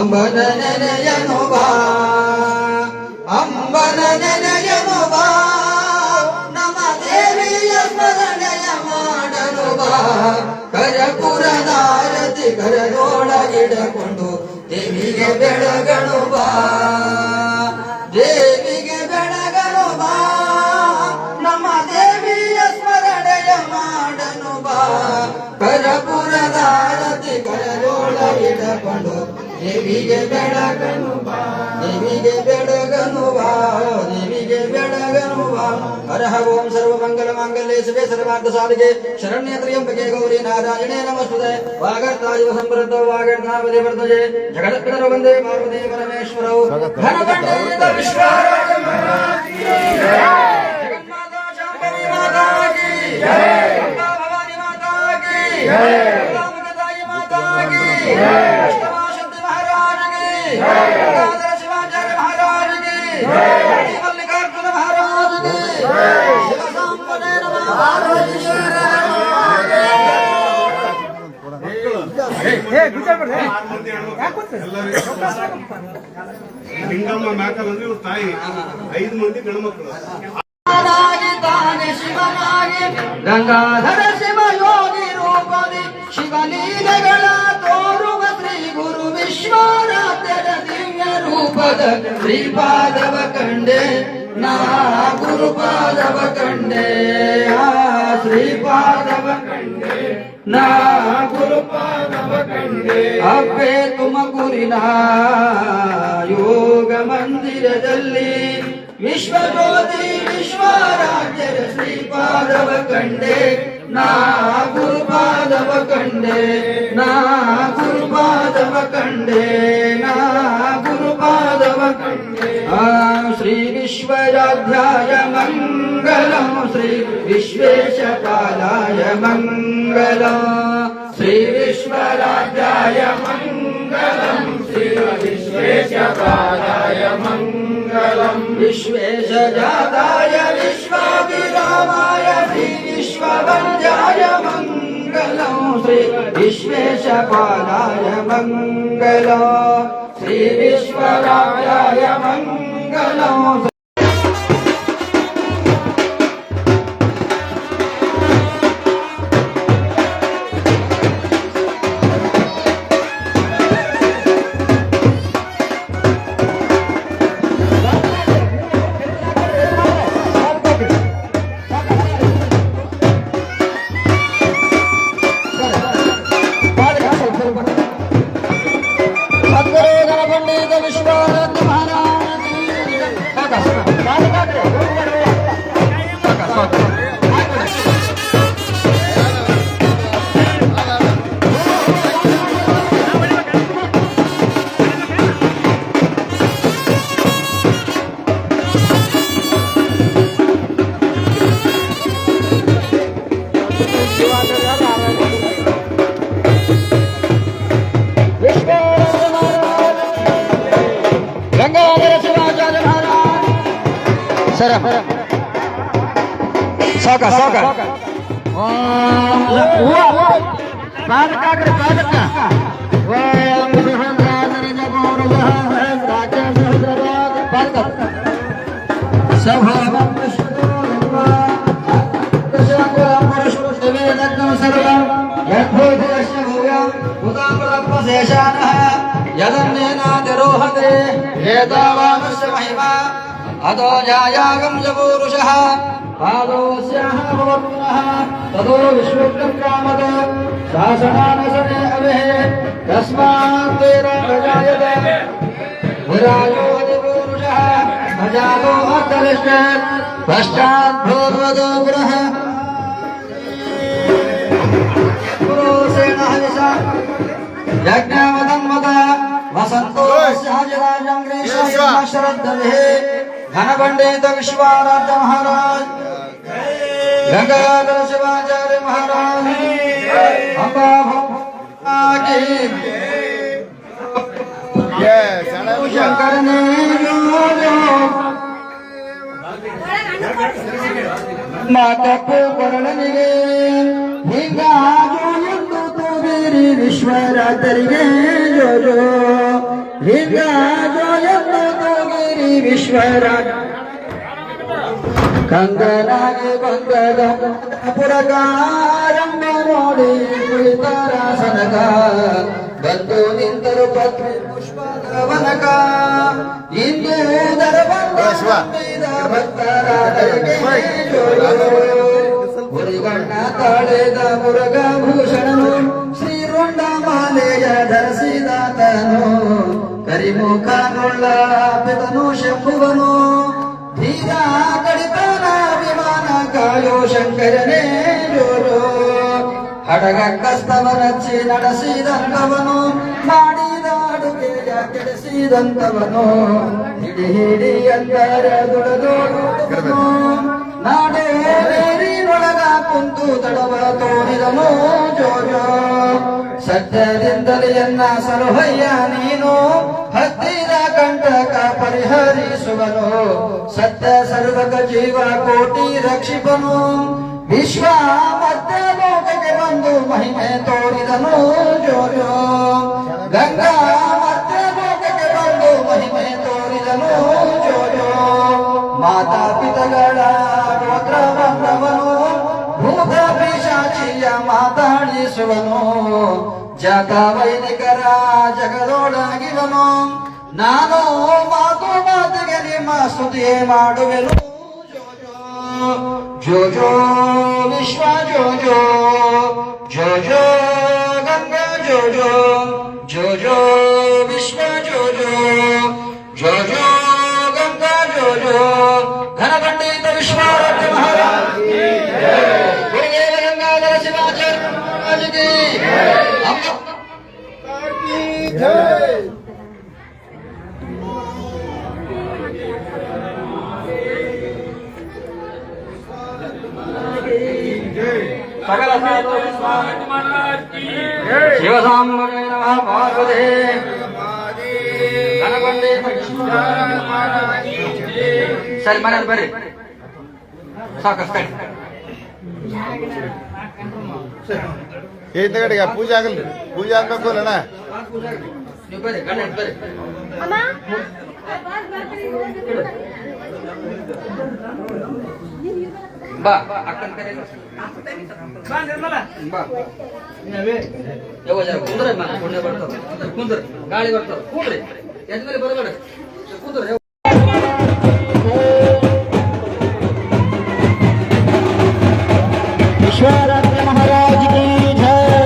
ಅಂಬನ ನೆನೆಯನು ಬಾ ಅಂಬನ ನೆನೆಯನು ಬಾ ನಮ್ಮ ದೇವಿಯ ಸ್ಮರಣೆಯ ಮಾಡಲು ಬಾ ಕರಪುರದಾರತಿ ಕರದೊಳಗಿಡಕೊಂಡು ದೇವಿಗೆ ಬೆಳಗನು ಬಾ ದೇವಿಗೆ ಬೆಳಗನು ಬಾ ನಮ್ಮ ದೇವಿಯ ಸ್ಮರಣೆಯ ಮಾಡನು ಬಾ ಕರಪುರದಾರತಿ ಕರದೊಳಗಿಡಕೊಂಡು ದೇವಿಗೆ ಬೆಳಗನು ಬಾ ದೇವಿಗೆ ಬೆಳಗನು ಬಾ ದೇವಿಗೆ ಬೆಳಗನು ಬಾ ಹರಹ ಓಂ ಸರ್ವಮಂಗಲ ಮಾಂಗಲ್ಯೆ ಶಿವೆ ಸರ್ವಾರ್ಥ ಸಾಧಿಕೆ ಶರಣ್ಯ ತ್ರ್ಯಂಬಕೆ ಗೌರಿ ನಾರಾಯಣೇ ನಮಸ್ತುತೆ ವಾಗರ್ತಾಯ ಸಂಪ್ರತ ವಾಗರ್ತಾವತಿ ವರ್ತಜೆ ಜಗತ್ಪಿತರೋ ವಂದೇ ಪಾರ್ವತಿ ಪರಮೇಶ್ವರೌ ಘನಪಂಡೇ ವಿಶ್ವರಾಜ ಮಹಾರಾಜ್ ಕಿ ಜಯ ಜಗನ್ಮಾತಾ ಶಾಂಭವಿ ಮಾತಾ ಕಿ ಜಯ ಅಂಬಾ ಭವಾನಿ ಮಾತಾ ಕಿ ಜಯ ರಾಮಕತಾಯಿ ಮಾತಾ ಕಿ ಜಯ ಅಷ್ಟಮಾಶಕ್ತಿ ಮಹಾರಾಜ ಕಿ ಜಯ ಗಂಗಾಧರ ಶಿವಾಚಾರ್ಯ ಮಹಾರಾಜ ಕಿ ಜಯ ಮಲ್ಲಿಕಾರ್ಜುನ ಮಹಾರಾಜ ಕಿ ಜಯ ಶಿವ ಸಂಪದೇ ನಮಃ ಪಾರ್ವತೀಶ್ವರ ಲಿಂಗಮ್ಮ ಮ್ಯಾಕಲ್ ಇವ್ರ ತಾಯಿ 5 ಮಂದಿ ಗಣಮಕ್ಕಳು ಶಿವನಾಗಿ ಗಂಗಾಧರ ಶಿವ ಯೋಗಿ ರೂಪದಿ ಶಿವಲೀಲೆಗಳ ತೋರುವ ಶ್ರೀ ಗುರು ವಿಶ್ವರಾತ್ಯರ ದಿವ್ಯ ರೂಪದ ಶ್ರೀಪಾದವ ಕಂಡೆ ನಾ ಗುರುಪಾದವ ಕಂಡೆ ಆ ಶ್ರೀಪಾದವ ಕಂಡೆ ನಾ ಗುರುಪಾದವ ಕಂಡೆ ಅಬ್ಬೆ ತುಮಕೂರಿನ ಯೋಗ ಮಂದಿರದಲ್ಲಿ ವಿಶ್ವಜ್ಯೋತಿ ವಿಶ್ವರಾಜ್ಯರ ಶ್ರೀಪಾದವ ಕಂಡೆ ನಾ ಗುರುಪಾದವ ಕಂಡೆ ನಾ ಗುರುಪಾದವ ಕಂಡೆ ನಾ ಗುರುಪಾದವ ಕಂಡೆ ಆ ಶ್ರೀ ವಿಶ್ವರಾಧ್ಯಾಯ ಮಂಗಲಂ ಶ್ರೀ ವಿಶ್ವೇಶಪಾಲಾಯ ಮಂಗಲಂ ಶ್ರೀ ವಿಶ್ವರಾಧ್ಯಾಯ ಮಂಗಲಂ ಶ್ರೀ ವಿಶ್ವೇಶಪಾಲಾಯ ಮಂಗಲಂ ವಿಶ್ವೇಶಜಾತಾಯ ವಿಶ್ವವಿರಾಮಾಯ ಶ್ರೀ ವಿಶ್ವವಂದ್ಯಾಯ ಮಂಗಲಂ ಶ್ರೀ ವಿಶ್ವೇಶಪಾಲಾಯ ಮಂಗಲಂ ಶ್ರೀ ವಿಶ್ವರಾಧ್ಯಾಯ ಮಂಗಲಂ ಸಾಕ ಸಾಕ ಯದನ್ನೇನಾತಿರೋಹತೆ ಏತಾವಾನಸ್ಯ ಮಹಿಮಾ ಅದೋ ಜಾಯಾಗಂ ಜಪೂರುಷಃ ಪಾದೋಸ್ಯಾಹ ಭವತ್ಪುನಃ ತದೋ ವಿಶ್ವಕ್ರಂ ಕಾಮದ ಶಾಸನಾನಸನೆ ಅವೆಃ ತಸ್ಮಾತ್ ತೇರಾಜಾಯತೆ ವಿರಾಜೋ ಅಧಿಪೂರುಷಃ ಅಜಾತೋ ಅರ್ಥಲಿಷ್ಠ ಪಶ್ಚಾತ್ ಭೂರ್ವದೋ ಗೃಹ ಪುರೋಸೇನ ಹವಿಷ ಯಜ್ಞವದನ್ಮದ ವಸಂತೋ ಸಹಜರಾಜಂ ಗ್ರೀಷ್ಮ ಶರದ್ಧವಿಃ घनपंडित विश्वाराध्य महाराज गंगाधर शिवाचार्य महाराज अंबा शंकर ने ಮಾತಪ್ಪು ಕೊರಳನಿಗೆ ಹಿಂಗಾಜು ಎಂದು ತೂಗಿರಿ ವಿಶ್ವರಾತ್ರಿಗೆ ಜೋಜೋ ಗಿರಿ ವಿಶ್ವರಾಜ ಕಂಗನಾಗಿ ಬಂದದ ಪುರಗಾರಂಭ ನೋಡಿ ಕುಳಿತಾರ ಸನಗ ಬಂದು ನಿಂತರು ಪತ್ನಿ ಪುಷ್ಪದ ವನಕ ಇಂದು ಭಕ್ತರ ಮುರಿಗಣ್ಣ ತಾಳೆದ ಮುರುಘಭೂಷಣನು ಶ್ರೀರುಂಡ ಮಾಲೆಯ ಧರಿಸಿದಾತನು ಕರಿಮುಖನುಳ್ಳ ಪಿತನು ಶಂಭುವನು ಧೀರ ಕಡಿತನ ವಿಮಾನ ಕಾಯೋ ಶಂಕರನೇ ಜೋರು ಹಡಗ ಕಸ್ತವರಚ್ಚಿ ನಡೆಸಿದಂತವನು ಮಾಡಿದ ಅಡುಗೆಯ ಕೆಡಿಸಿದಂತವನು ಹಿಡಿ ಹಿಡಿ ಅಂದರ ದುಡದೋಡು ನಾಡೇ ನೀರಿನೊಳಗ ಕುಂತು ತಡವ ತೋರಿದನು ಜೋಜೋ ಸತ್ಯದಿಂದಲೇ ಎನ್ನ ಸಲಹಯ್ಯ ನೀನು ಹತ್ತಿದ ಕಂಟಕ ಪರಿಹರಿಸುವನು ಸತ್ಯ ಸರ್ವಕ ಜೀವ ಕೋಟಿ ರಕ್ಷಿಪನು ವಿಶ್ವ ಮಧ್ಯ ಲೋಕಕ್ಕೆ ಬಂದು ಮಹಿಮೆ ತೋರಿದನು ಜೋಜೋ ಗಂಗಾ ಮಧ್ಯ ಲೋಕಕ್ಕೆ ಬಂದು ಮಹಿಮೆ ತೋರಿದನು ಜೋಜೋ ಮಾತಾ ಪಿತಗಳ ಗೋತ್ರ ಬಂದವನು ಭೂತ ಪಿಶಾಚಿಯ ಮಾತಾಡಿಸುವನು ಜಗ ವೈದಿಕರ ಜಗದೊಳಗಿವನು ನಾನು ಮಾತು ಮಾತಿಗೆ ನಿಮ್ಮ ಸ್ತುತಿಯೇ ಮಾಡುವೆನು ಜೋಜೋ ವಿಶ್ವ ಜೋಜೋ ಜೋಜೋ ಗಂಗಾ ಜೋಜೋ ಜೋಜೋ ವಿಶ್ವ ಜೋಜೋ ಜೋಜೋ ಗಂಗಾ ಜೋಜೋ ಘನಪಂಡಿತ ವಿಶ್ವರಾಜ ಮಹಾರಾಜ ಗಂಗಾಧರ ಶಿವಾಚಾರ್ಯ ಮಹಾರಾಜ ಕಿ सकल शिव सांबरे नमः पार्वते सर मन बर्री साकಷ್ಟು ಕಡೆಗೆ ಪೂಜೆ ಆಗಲ್ರಿ ಪೂಜೆ ಆಗ್ಬೇಕು ಅಲ್ಲಣ್ಣ ನೀವು ಬರ್ರಿ ಗಣ್ಣ ಬರ್ರಿ ಬಾ ಅಕ್ಕನ ಕರೆ ಬಾ ಯಾವ ಜರ ಕುಂದ್ರೆ ಪುಣ್ಯ ಬರ್ತಾವ ಕುಂದ್ರ ಗಾಳಿ ಬರ್ತಾವ ಕೂಡ್ರಿ ಎದ್ ಮೇಲೆ ಬರಬೇಡ ಕುಂದ್ರ ವಿಶ್ವರಾಜ ಮಹಾರಾಜ ಕಿ ಜೈ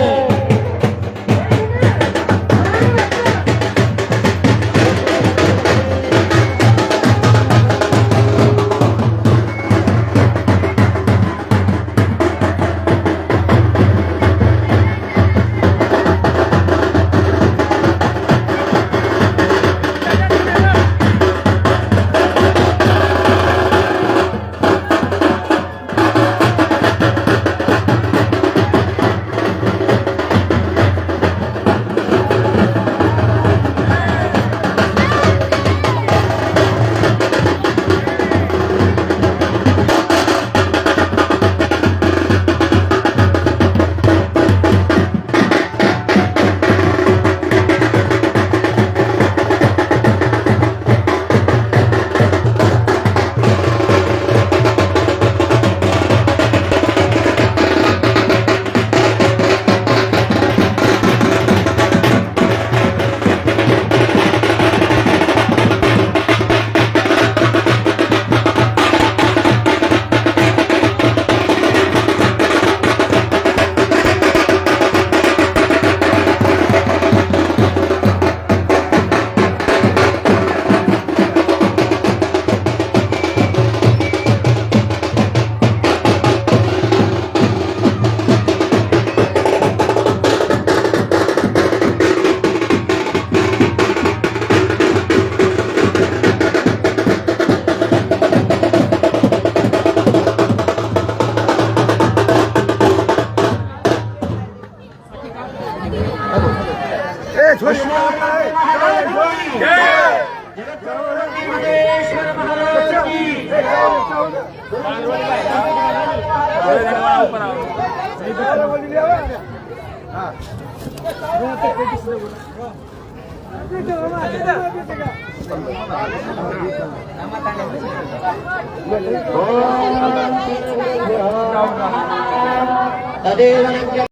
तदेव नित्यम्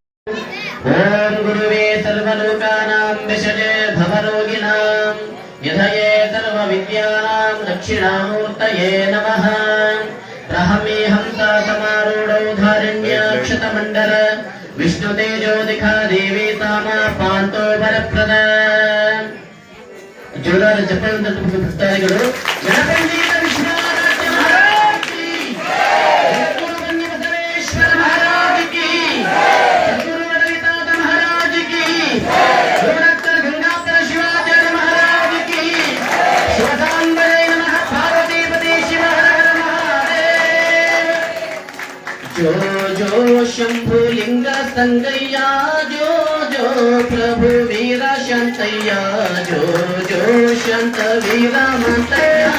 ॐ गुरुवे सर्वलोकानां विषजे भवरोगिणां यधये सर्वविद्यानां दक्षिणामूर्तये नमः रहमेऽहं समारूढौ धारिण्याक्षतमण्डल विष्णुतेजोदिखा देवी सामा पान्तो वरप्रद जोरार जपन भक्तादिಗಳು ಗಣಪತಿ ವಿಶ್ವನಾಥ ಮಹಾರಾಜ್ ಕಿ ಗುರುವನ್ಯ ಬಸವೇಶ್ವರ ಮಹಾರಾಜ್ ಕಿ ಗುರು ವರವಿತಾತ ಮಹಾರಾಜ್ ಕಿ ಡಾಕ್ಟರ್ ಗಂಗಾಧರ ಶಿವಾಚಾರ್ಯ ಮಹಾರಾಜ್ ಕಿ ಶಿವಸಾಂಬರೇ ನಮಃ ಪಾರ್ವತೀಪತಿ ಶಿವ ಹರ ಹರ ಮಹಾದೇವ जो जो शंभु लिंग संगैया जो जो प्रभु वीर शांतैया जो जो शांत वीर मंतैया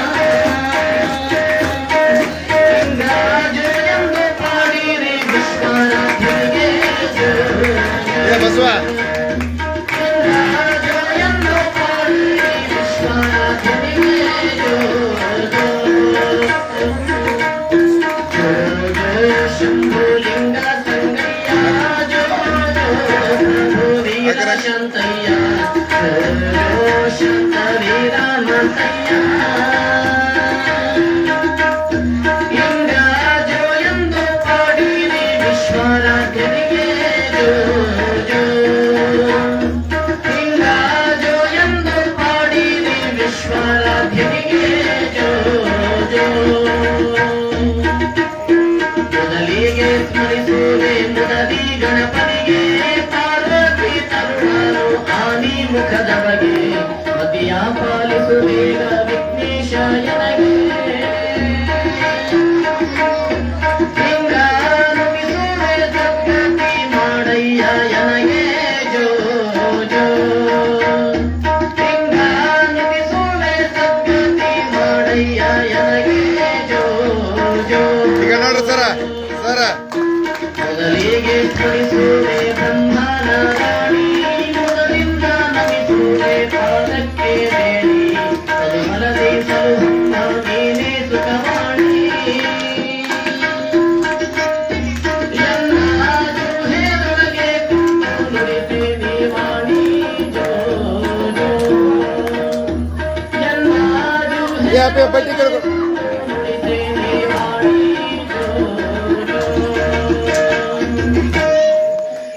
जो यंग पाड़ी रे विश्वनाथिगे जो ಏ ಬಸವ जो यंग पाड़ी रे विश्वनाथिगे जो शंभुलिंग संगैया जो वीर शांतैया जो शांत वीर मंतैया इंद्र जो यंदु पाडीरे विश्वराध्यनिगे जो जो इंद्र जो यंदु पाडीरे विश्वराध्यनिगे जो जो ಮೊದಲಿಗೆ ಸ್ಮರಿಸುವೆ ಮುದದಿ ಗಣಪನಿಗೆ ಪಾರ್ವತಿ ತರುಣರು ಆನಿ ಮುಖದ ಬಗೆ ಮತಿಯ ಪಾಲಿಸುವೇಗ ವಿಘ್ನೇಶಯನಗೆ ಹಿಂಗಾರುಗಿಸುವೆ ಸದ್ಗತಿ ಮಾಡಯ್ಯ ಯನಗೆ ಜೋ ಜೋ ಹಿಂಗಾರುಗಿಸುವೆ ಸದ್ಗತಿ ಮಾಡಯ್ಯ ಯನಗೆ ಜೋ ಜೋ ಈಗ ನೋಡ್ರಿ ಸರ ಸರ ಮೊದಲಿಗೆ ಸ್ಮರಿಸುವೆ ಬ್ರಹ್ಮನಾರಾಯಣಿ ಮೊದಲಿಂದ ನಮಿಸುವೆ ಪಾದಕ್ಕೆ ಬೇಡಿ ಸಲುಮಲದೆ ಸಲುಹಮ್ಮ ನೀನೇ ಸುಖವಾಣಿ ಎಲ್ಲಾದರೂ ಹೇರೊಳಗೆ ಕುಂತು ನುಡಿತೆ ನೀವಾಣಿ ಜೋ ಜೋ ಎಲ್ಲಾದರೂ ಏ ಬಟ್ಟಿ ಕೇಳ್ಕೊ ನುಡಿತೆ ನೀವಾಣಿ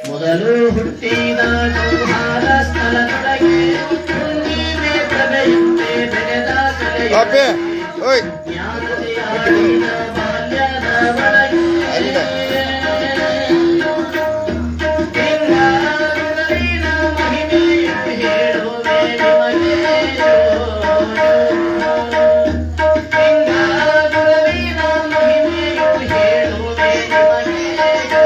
ಮೊದಲು ಹುಟ್ಟಿದ ಗೌಹಾರ ಸ್ಥಳದೊಳಗೆ ಹುಣ್ಣಿಮೆ ಪ್ರಭೆಯಂತೆ ಬೆಳೆದ ಅಪ್ಪೆ ಓಯ್ ಜ್ಞಾನತೆಯಾಡಿದ ಬಾಲ್ಯದ ಒಳಗೆ ಹಿಂಗಾರುಗಳಿನ ಮಹಿಮೆಯು ಹೇಳುವೆ ನಿಮಗೆ ಹಿಂಗಾರುಗಳಿನ ಮಹಿಮೆಯು ಹೇಳುವೆ ನಿಮಗೆ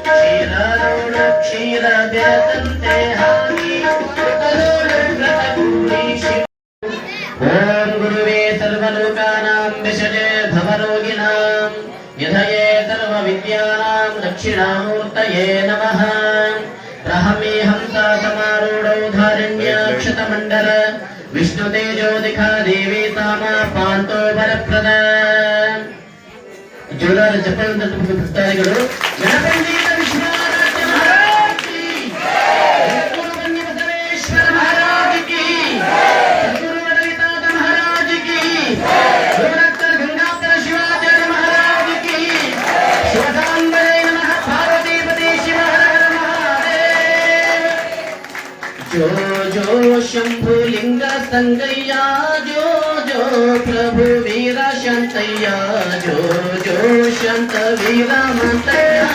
ಕ್ಷೀರದೋಳು ಕ್ಷೀರ ಬೆರೆತಂತೆ ಹಾನಿ ಕೃತದೋಳು ಕೃತಗೂಡಿ ಶಿವ ಓಂ ಗುರುವೇ ಸರ್ವಲೋಕಾನಾಂ ವಿಷಜೇ ಭವರೋಗಿಣಾಂ ಯಧಯೇ ಸರ್ವವಿದ್ಯಾನಾಂ ದಕ್ಷಿಣಾಮೂರ್ತಯೇ ನಮಃ रहमेऽहं समारूढौ धारिण्याक्षतमण्डल विष्णुतेजोदिखा देवी सामा पान्तो वरप्रद जोरार जपन भक्तादिಗಳು ಗಣಪತಿ ವಿಶ್ವನಾಥ ಮಹಾರಾಜ್ ಕಿ ಗುರುವನ್ಯ ಬಸವೇಶ್ವರ ಮಹಾರಾಜ್ ಕಿ ಗುರು ವರವಿತಾತ ಮಹಾರಾಜ್ ಕಿ ಡಾಕ್ಟರ್ ಗಂಗಾಧರ ಶಿವಾಚಾರ್ಯ ಮಹಾರಾಜ್ ಕಿ ಶಿವಸಾಂಬರೇ ನಮಃ ಪಾರ್ವತೀಪತಿ ಶಿವ ಹರ ಹರ ಮಹಾದೇವ जो जो शंभुलिंग संगैया जो जो प्रभु वीर शांतैया जो जो शांत वीर मंतैया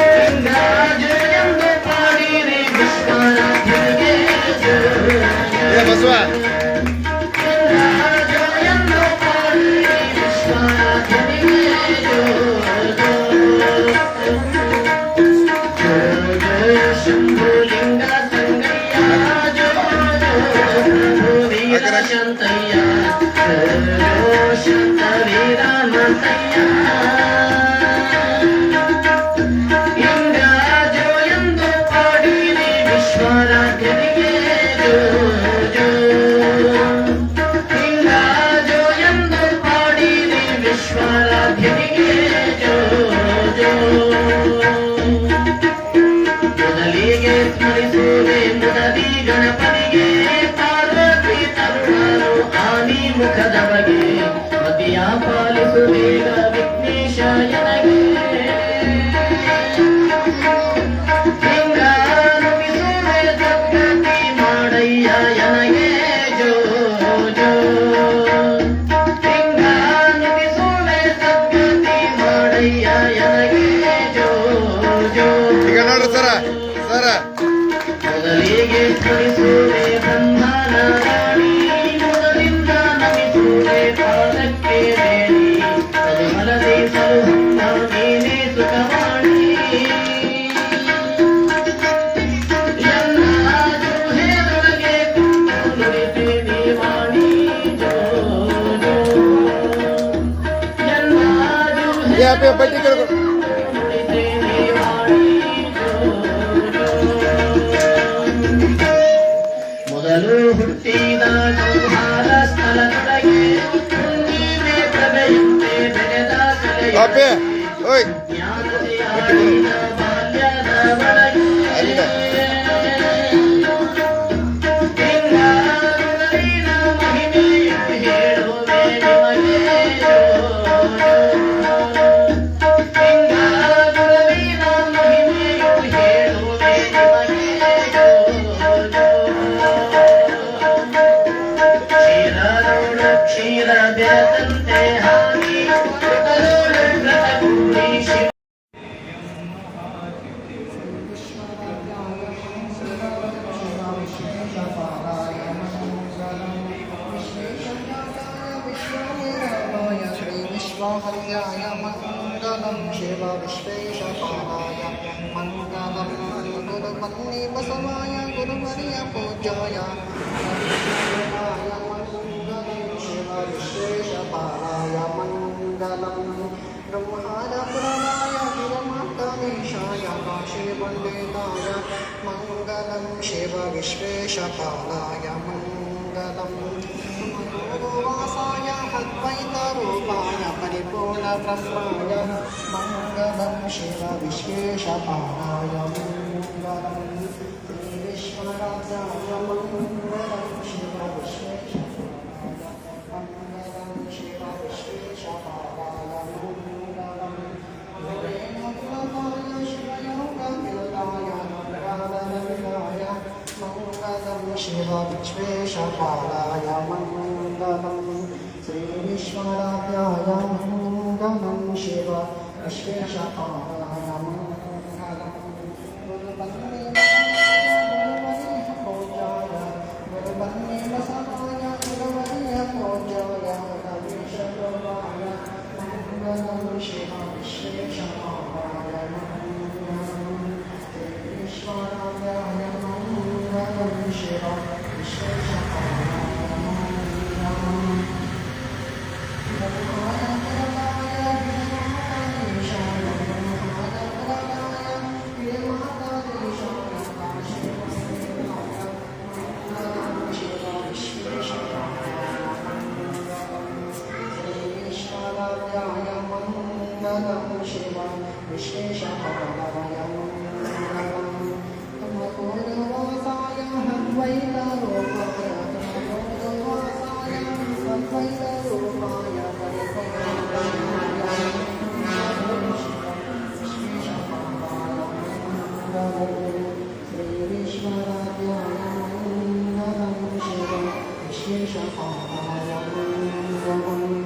इंद्र जो यंग पाड़ी रे विश्वनाथिगे जो ಏ ಬಸವ इंद्र जो यंग पाड़ी रे विश्वनाथिगे जो शंभुलिंग संगैया जो जो वीर शांतैया जो शांत वीर मंतैया इंद्र ನೋಡ್ರಿ ಸರ ಸರ ಮೊದಲಿಗೆ ಸ್ಮರಿಸುವೆ ಬ್ರಹ್ಮನ ರಾಣಿ ಮೊದಲಿಂದ ನಮಿಸುವೆ ಪಾದಕ್ಕೆ ಬೇಡಿ ಮಲದೆ ಸಲುಹಮ್ಮ ನೀನೇ ಸುಖವಾಣಿ ಎಲ್ಲಾದರೂ ಹೇರೊಳಗೆ ಕುಂತು ನುಡಿತೇನೆ ವಾಣಿ ಜೋ ಜೋ ಎಲ್ಲಾದರೂ ಏ ಅಪ್ಪೆ ಪಟ್ಟಿ ಕೇಳ್ಕೊ ನುಡಿತೇನೆ ವಾಣಿ ಮೊದಲು ಹುಟ್ಟಿದ ಸಂಹಾರ ಸ್ಥಳದೊಳಗೆ ಹುಣ್ಣಿಮೆ ಪ್ರಭೆಯಂತೆ ಬೆಳೆದ ಅಪ್ಪೆ ಓಯ್ ಜ್ಞಾನತೆಯ ಅರಿವಿನ ಬಾಲ್ಯದ ಒಳಗೆ ಹಿಂಗಾರುಗಳಿನ ಮಹಿಮೆಯು ಹೇಳುವೆ ನಿಮಗೆ ಹಿಂಗಾರುಗಳಿನ ಮಹಿಮೆಯು ಹೇಳುವೆ ನಿಮಗೆ ಕ್ಷೀರದೋಳ ಕ್ಷೀರ ಬೆರೆತಂತೆ ಹಾನಿ ಮೃತದೋಳ ಮೃತಗೂಡಿ ಶಿವ विश्वाहर्याय मङ्गलं शिव विश्वेशपालाय मङ्गलं गुरुवन्नी बसवाय गुरुवर्य पूज्याय मङ्गलं शिव विश्वेशपालाय मङ्गलं ब्रह्मादपुराणाय गुरुमाताधीशाय काशीपण्डिताय मङ्गलं शिव विश्वेशपालाय मङ्गलं वासाय अद्वैतरूपाय परिपूर्णब्रह्माय मङ्गलं शिव विश्वेशपालाय मङ्गलं श्रीविश्वराजाय मङ्गलं शिव विश्वेशपालाय मङ्गलं शिव विश्वेशपालाय मङ्गलं गुरेन्द्रपाय शिवयोगविरताय नवराधनविराय मङ्गलं शिव विश्वेशपालाय मङ्गलं श्रीविश्वराध्याय मङ्गलं शिव विश्वेशपालाय मङ्गलं गुरुवन्नी बसवाय गुरुवर्य पूज्याय कवीशलोकाय मङ्गलं शिव विश्वेशपालाय मङ्गलं श्रीविश्वराध्याय मङ्गलं शिव विश्वेशपालाय मङ्गलं शिव विश्वेशपालाय मङ्गलं तमपूर्ववासाय अद्वैतरूपाय तमपूर्ववासाय अद्वैतरूपाय परिपूर्णब्रह्माय श्रीविश्वराध्याय मङ्गलं शिव विश्वेशपालाय मङ्गलं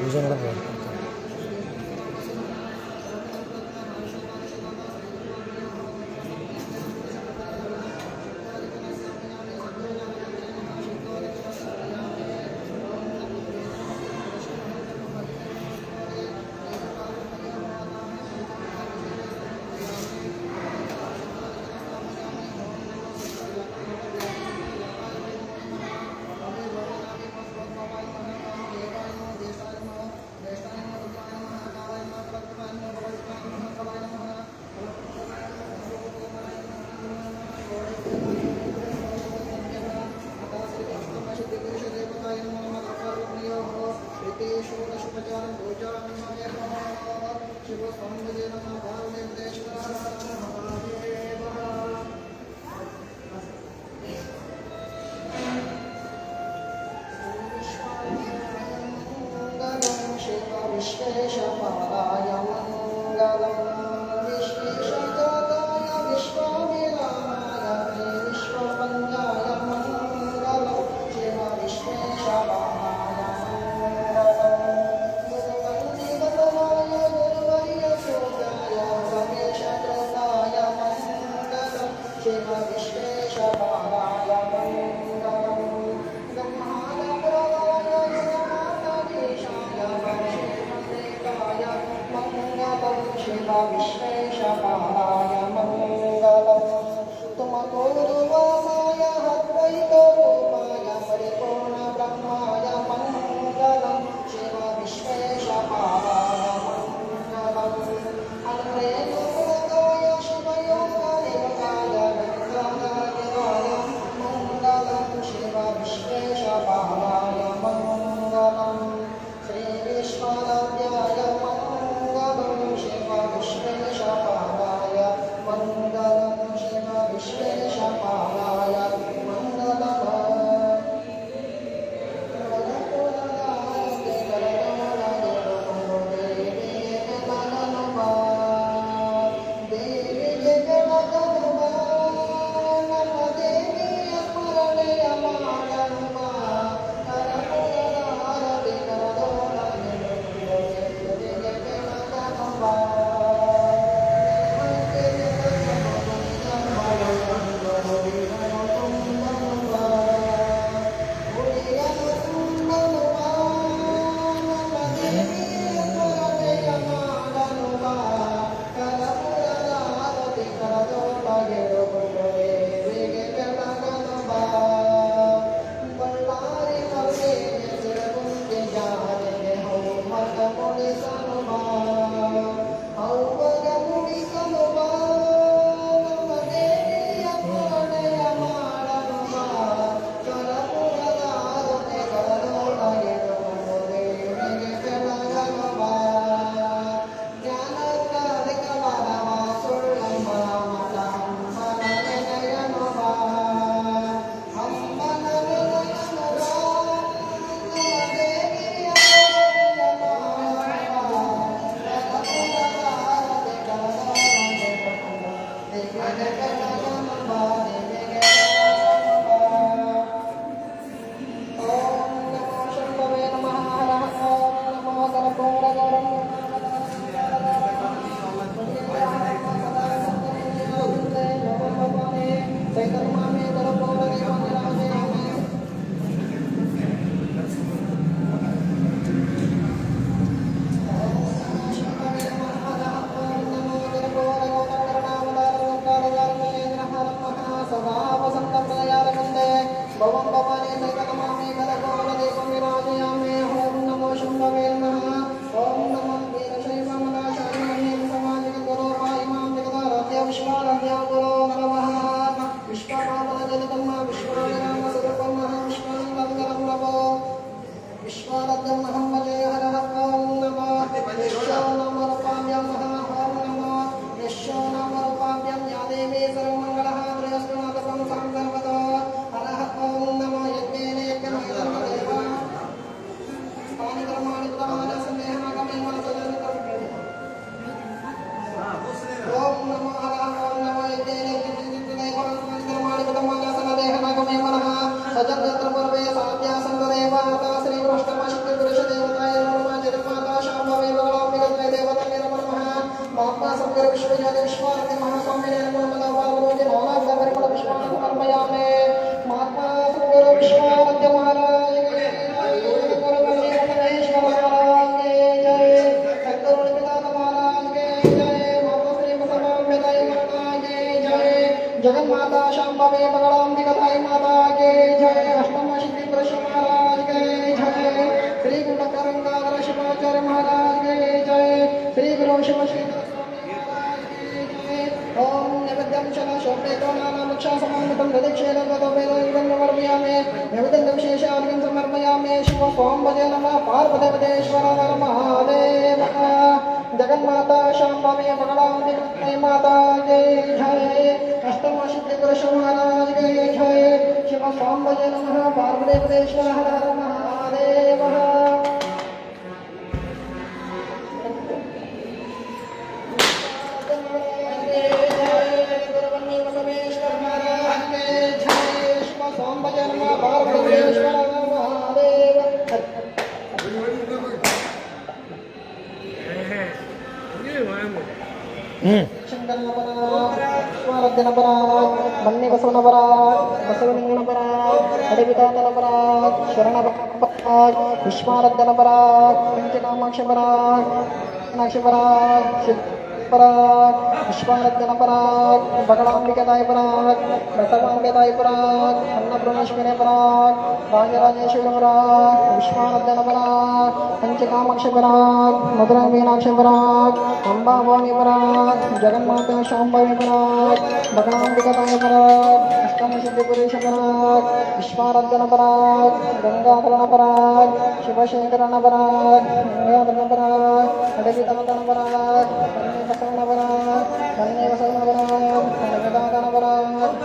ಪೂಜೆ ಮಾಡೋದು विश्वेशपादाय मङ्गलं विश्वेशजाताय विश्वविरामाय विश्ववन्द्याय मङ्गलं शिव विश्वेशपादाय मङ्गलं गुरुवन्दिवदनाय गुरुवर्यसूताय गणेशकृताय मङ्गलं शिव विश्वेशपादाय मङ्गलं ब्रह्माण्डप्रदाय ब्रह्माण्डधीशाय मङ्गलं शिव विश्वेशपादाय मङ्गलं तुमकुरुवामाय अद्वैतरूपाय परिपूर्णब्रह्माय मङ्गलं शिव विश्वेशपादाय मङ्गलं अग्रेणुपुरकाय शिवयोगदेवताय गङ्गाधरदेवाय मङ्गलं शिव विश्वेशपादाय मङ्गलं श्रीविश्वनाथाय मङ्गलं शिव विश्वेशपादाय मङ्गलं शिव विश्वेशपादाय मङ्गलं ओम भवानी नमः गणगोलदेवं विराजयामि ओम नमो शंभवे नमः ओम नमो वीरशैवमदाचार्याय समाजगुरोपाय मां जगदाराध्य विश्वाराध्य गुरो नमः विश्वपावनजनितं विश्वराम विश्वलिङ्गं नमो विश्वाराध्यं अहं भजे हरः ओम नमः यशो नामरूपाभ्यां ओम नमः यशो नामरूपाभ्यां या देवी सर्वमङ्गलः त्रयस्वनाथकं सर्वदा हरः ओम नमः यज्ञेन यज्ञमयं देवा स्थानि कर्माणि कृतानि सन्देहनागमे मनसजनितं ओम नमः हरः ओम नमः यज्ञेन यज्ञमयं कर्माणि कृतानि सन्देहनागमे मनः सजन्यत्र पूर्वे साध्या संगदेवा श्री कृष्णमाशिक्य पुरुषदेवताय नमः जगन्माता शाम्भवे भगवाम्बिके देवताय नमः महात्मा शंकर विश्वज्योति विश्वाराध्य महास्वामिने नमो नमः पार्वती नानाग्र परिमल पुष्पाणि समर्पयामि महात्मा शंकर विश्वाराध्य महाराज के जय महाराज के जय सद्गुरु पिता महाराज के जय माता श्री बसवाम्बिकाय माता के जय जगन्माता शाम्भवी भगवाम्बिके माता के जय अष्टम सिद्धि पुरुष महाराज के जय श्री गुरु करंगाधर शिवाचार्य महाराज के जय श्री गुरु शिवशंकर ओम नैवेद्यं शला शोभेतो नानामुक्षा समान्वितं ददक्षेणं गतोपेदं समर्पयामि नैवेद्यं विशेषार्घ्यं समर्पयामि शिव स्वां भजे नमः पार्वतीपतेश्वर हर महादेव जगन्माता शाम्भवी भगवाम्बिके माता के जय अष्टम सिद्धि पुरुष महाराज के जय शिव स्वां भजे नमः पार्वतीपतेश्वर हर महादेव बन्नी बसवनपरा बसवलिंगनपरा अडवितातनपरा शरणपरा विश्वारद्धनपरा पंचकामाक्षपरा नाक्षपरा सिद्धपरा विश्वारद्धनपरा बगलांबिकतायपरा बसवांबिकतायपरा अन्नपूर्णेश्वरीपरा राजराजेश्वरीपरा विश्वारद्धनपरा पंचकामाक्षपरा मधुरा मीनाक्षपरा अंबा भवानीपरा जगन्माता शाम्भवीपरा बगलांबिकतायपरा अष्टम सिद्धि पुरुषपरा विश्वारद्धनपरा गंगाधरणपरा शिवशेखरणपरा गंगाधरणपरा अडवितातनपरा बसवनपरा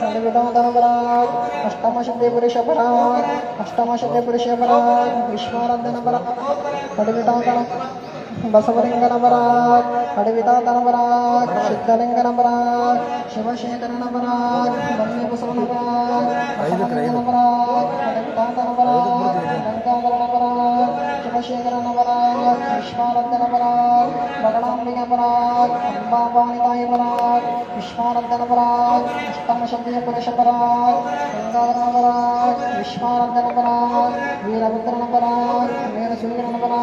अडवितातनपरा अष्टम सिद्धि पुरुषपरा विश्वारद्धनपरा अडवितातन बसवलिंगनपरा अडवितातनपरा सिद्धलिंगनपरा शिवशेखरणपरा बसवनपरा बसवलिंगनपरा अडवितातनपरा गंगाधरणपरा शिवशेखरणपरा विश्वारद्धनपरा बगलांबिकपरा अंबा भवानीतायपरा विश्वारद्धनपरा अष्टम सिद्धि पुरुषपरा गंगाधरणपरा विश्वारद्धनपरा वीरभद्रणपरा वीरसूर्यनपरा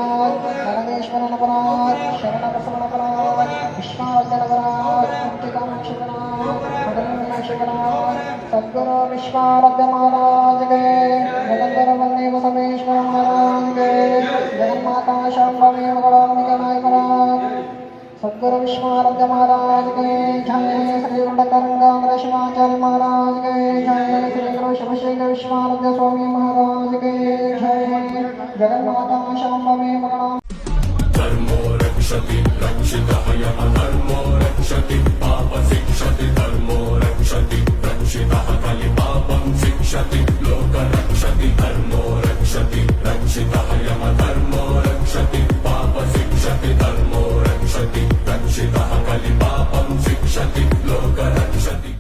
नरदेश्वरनपरा शरणबसवनपरा विश्वारद्धनपरा पंचकामाक्षपरा मधुरमीनाक्षपरा सद्गुरु विश्वाराध्य महाराज के जगन्धर वन्दे बसवेश्वर महाराज के जगन्माता शाम्भवी भगवाम्बिके सद्गुरु विश्वाराध्य महाराज के जय श्री गुंडकरंगाधर शिवाचार्य महाराज के जय श्री गुरु शिवशेखर विश्वाराध्य स्वामी महाराज के जय जगन्माता शाम्भवी भगवान धर्मो रक्षति रक्षितः यः धर्मो रक्षति पाप शिक्षति धर्मो रक्षति रक्षितः कलिपापं शिक्षति लोक रक्षति धर्मो रक्षति रक्षितः यः धर्मो रक्षति पाप शिक्षति धर्मो रक्षति रक्षितः कलिपापं शिक्षति लोक रक्षति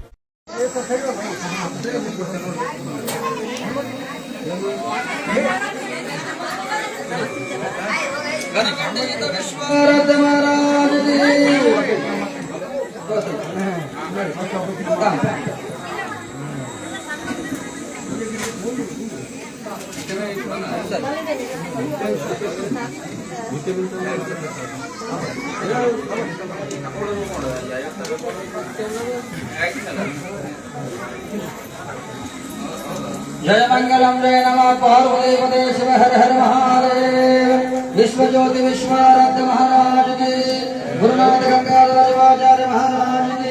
विश्वाराध्य महाराज की जय मंगलम जय नमः पार्वतीपते शिव हर हर महादेव। विश्वज्योति विश्वाराध्य महाराज की, गुरुनाथ गंगाधर शिवाचार्य महाराज की।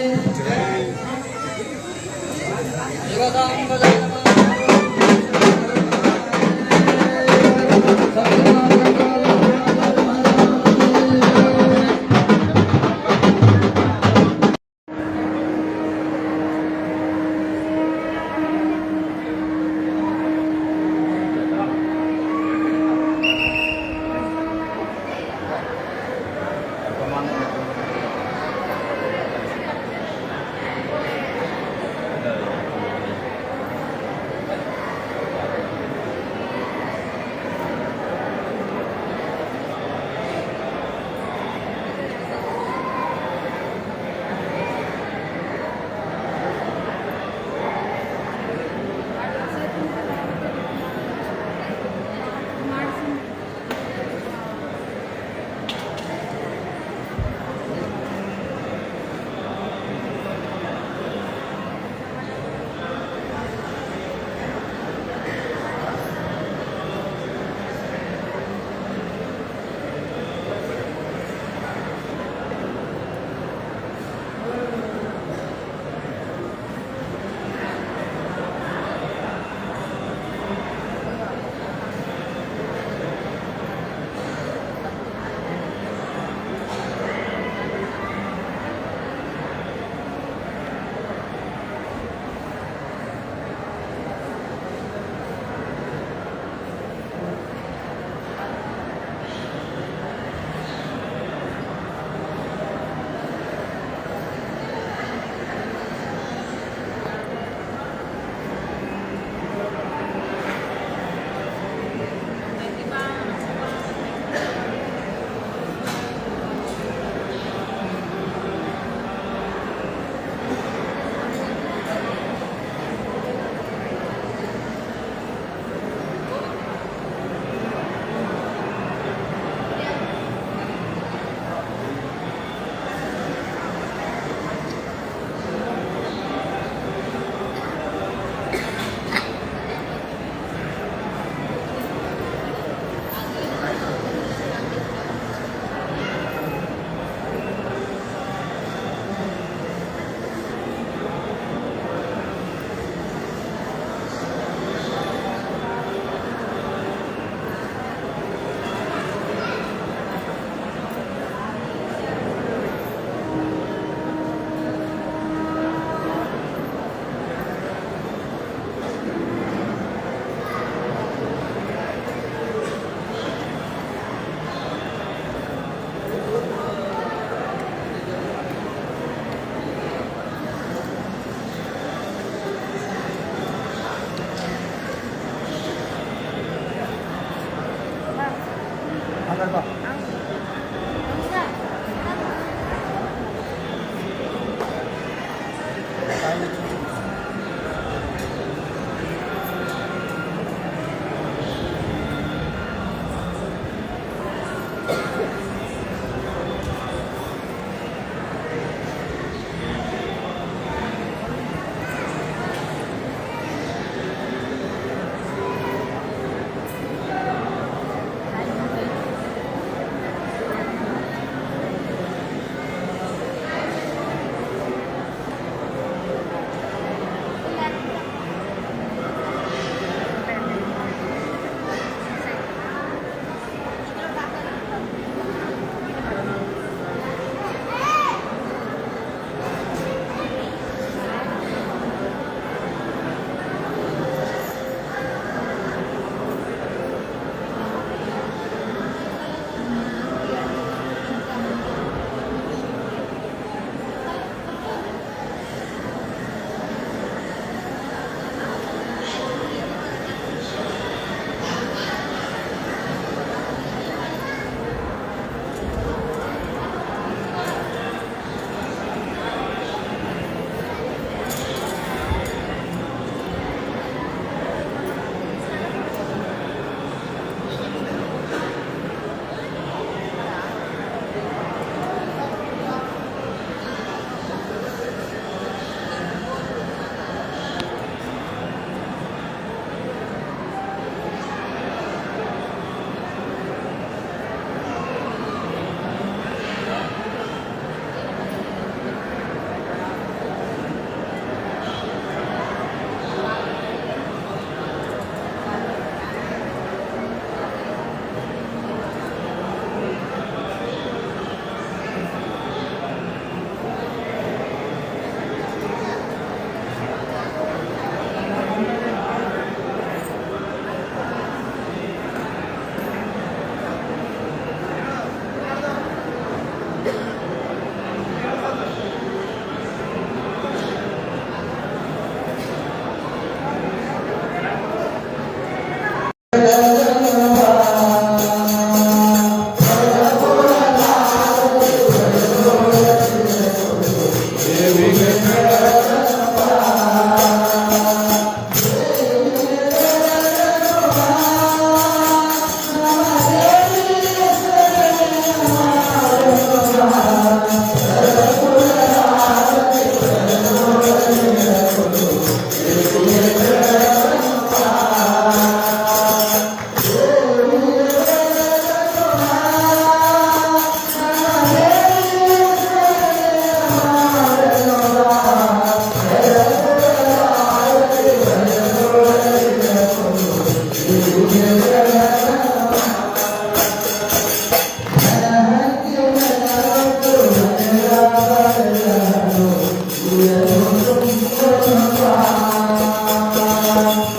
Thank you.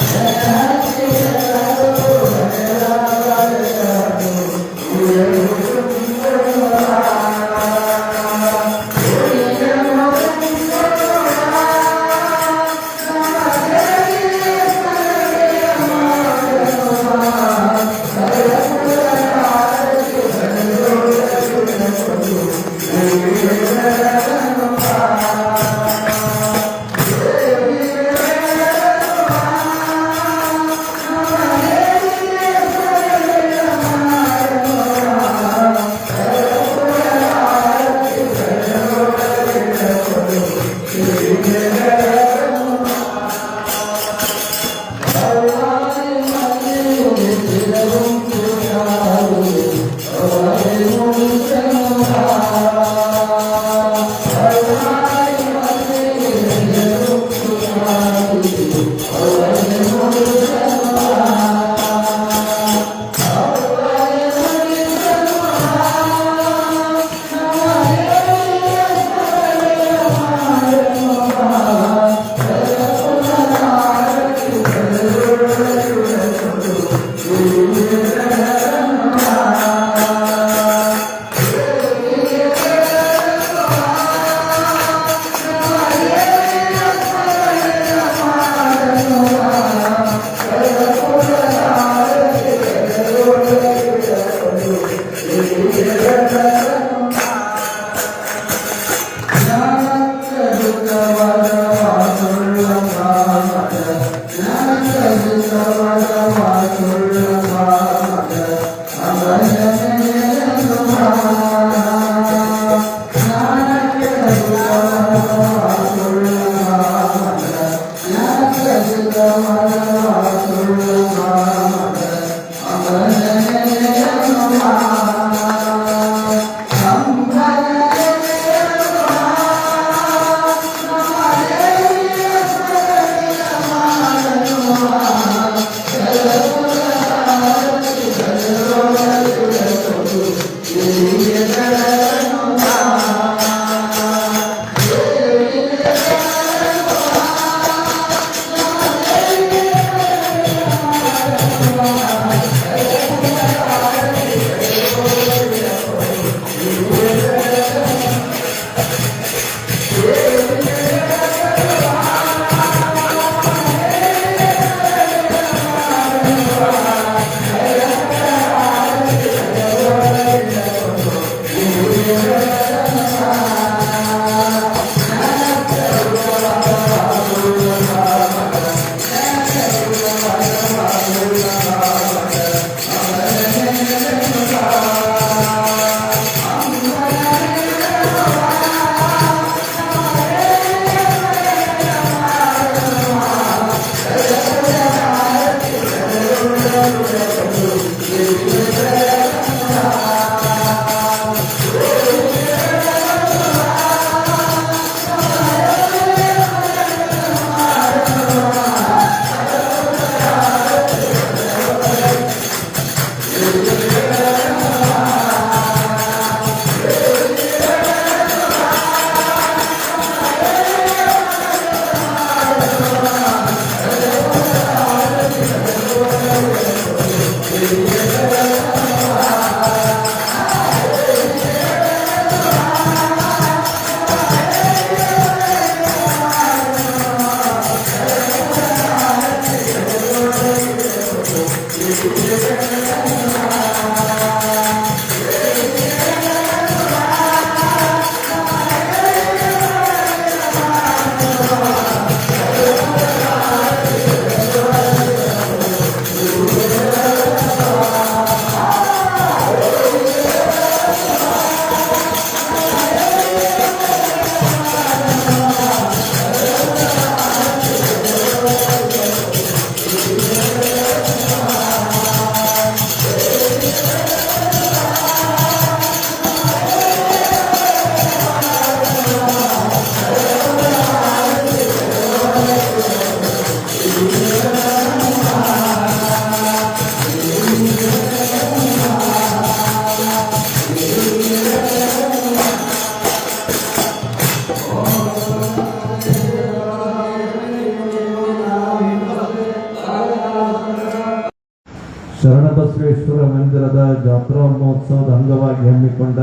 ಶರಣಬಸವೇಶ್ವರ ಮಂದಿರದ ಜಾತ್ರಾ ಮಹೋತ್ಸವದ ಅಂಗವಾಗಿ ಹಮ್ಮಿಕೊಂಡ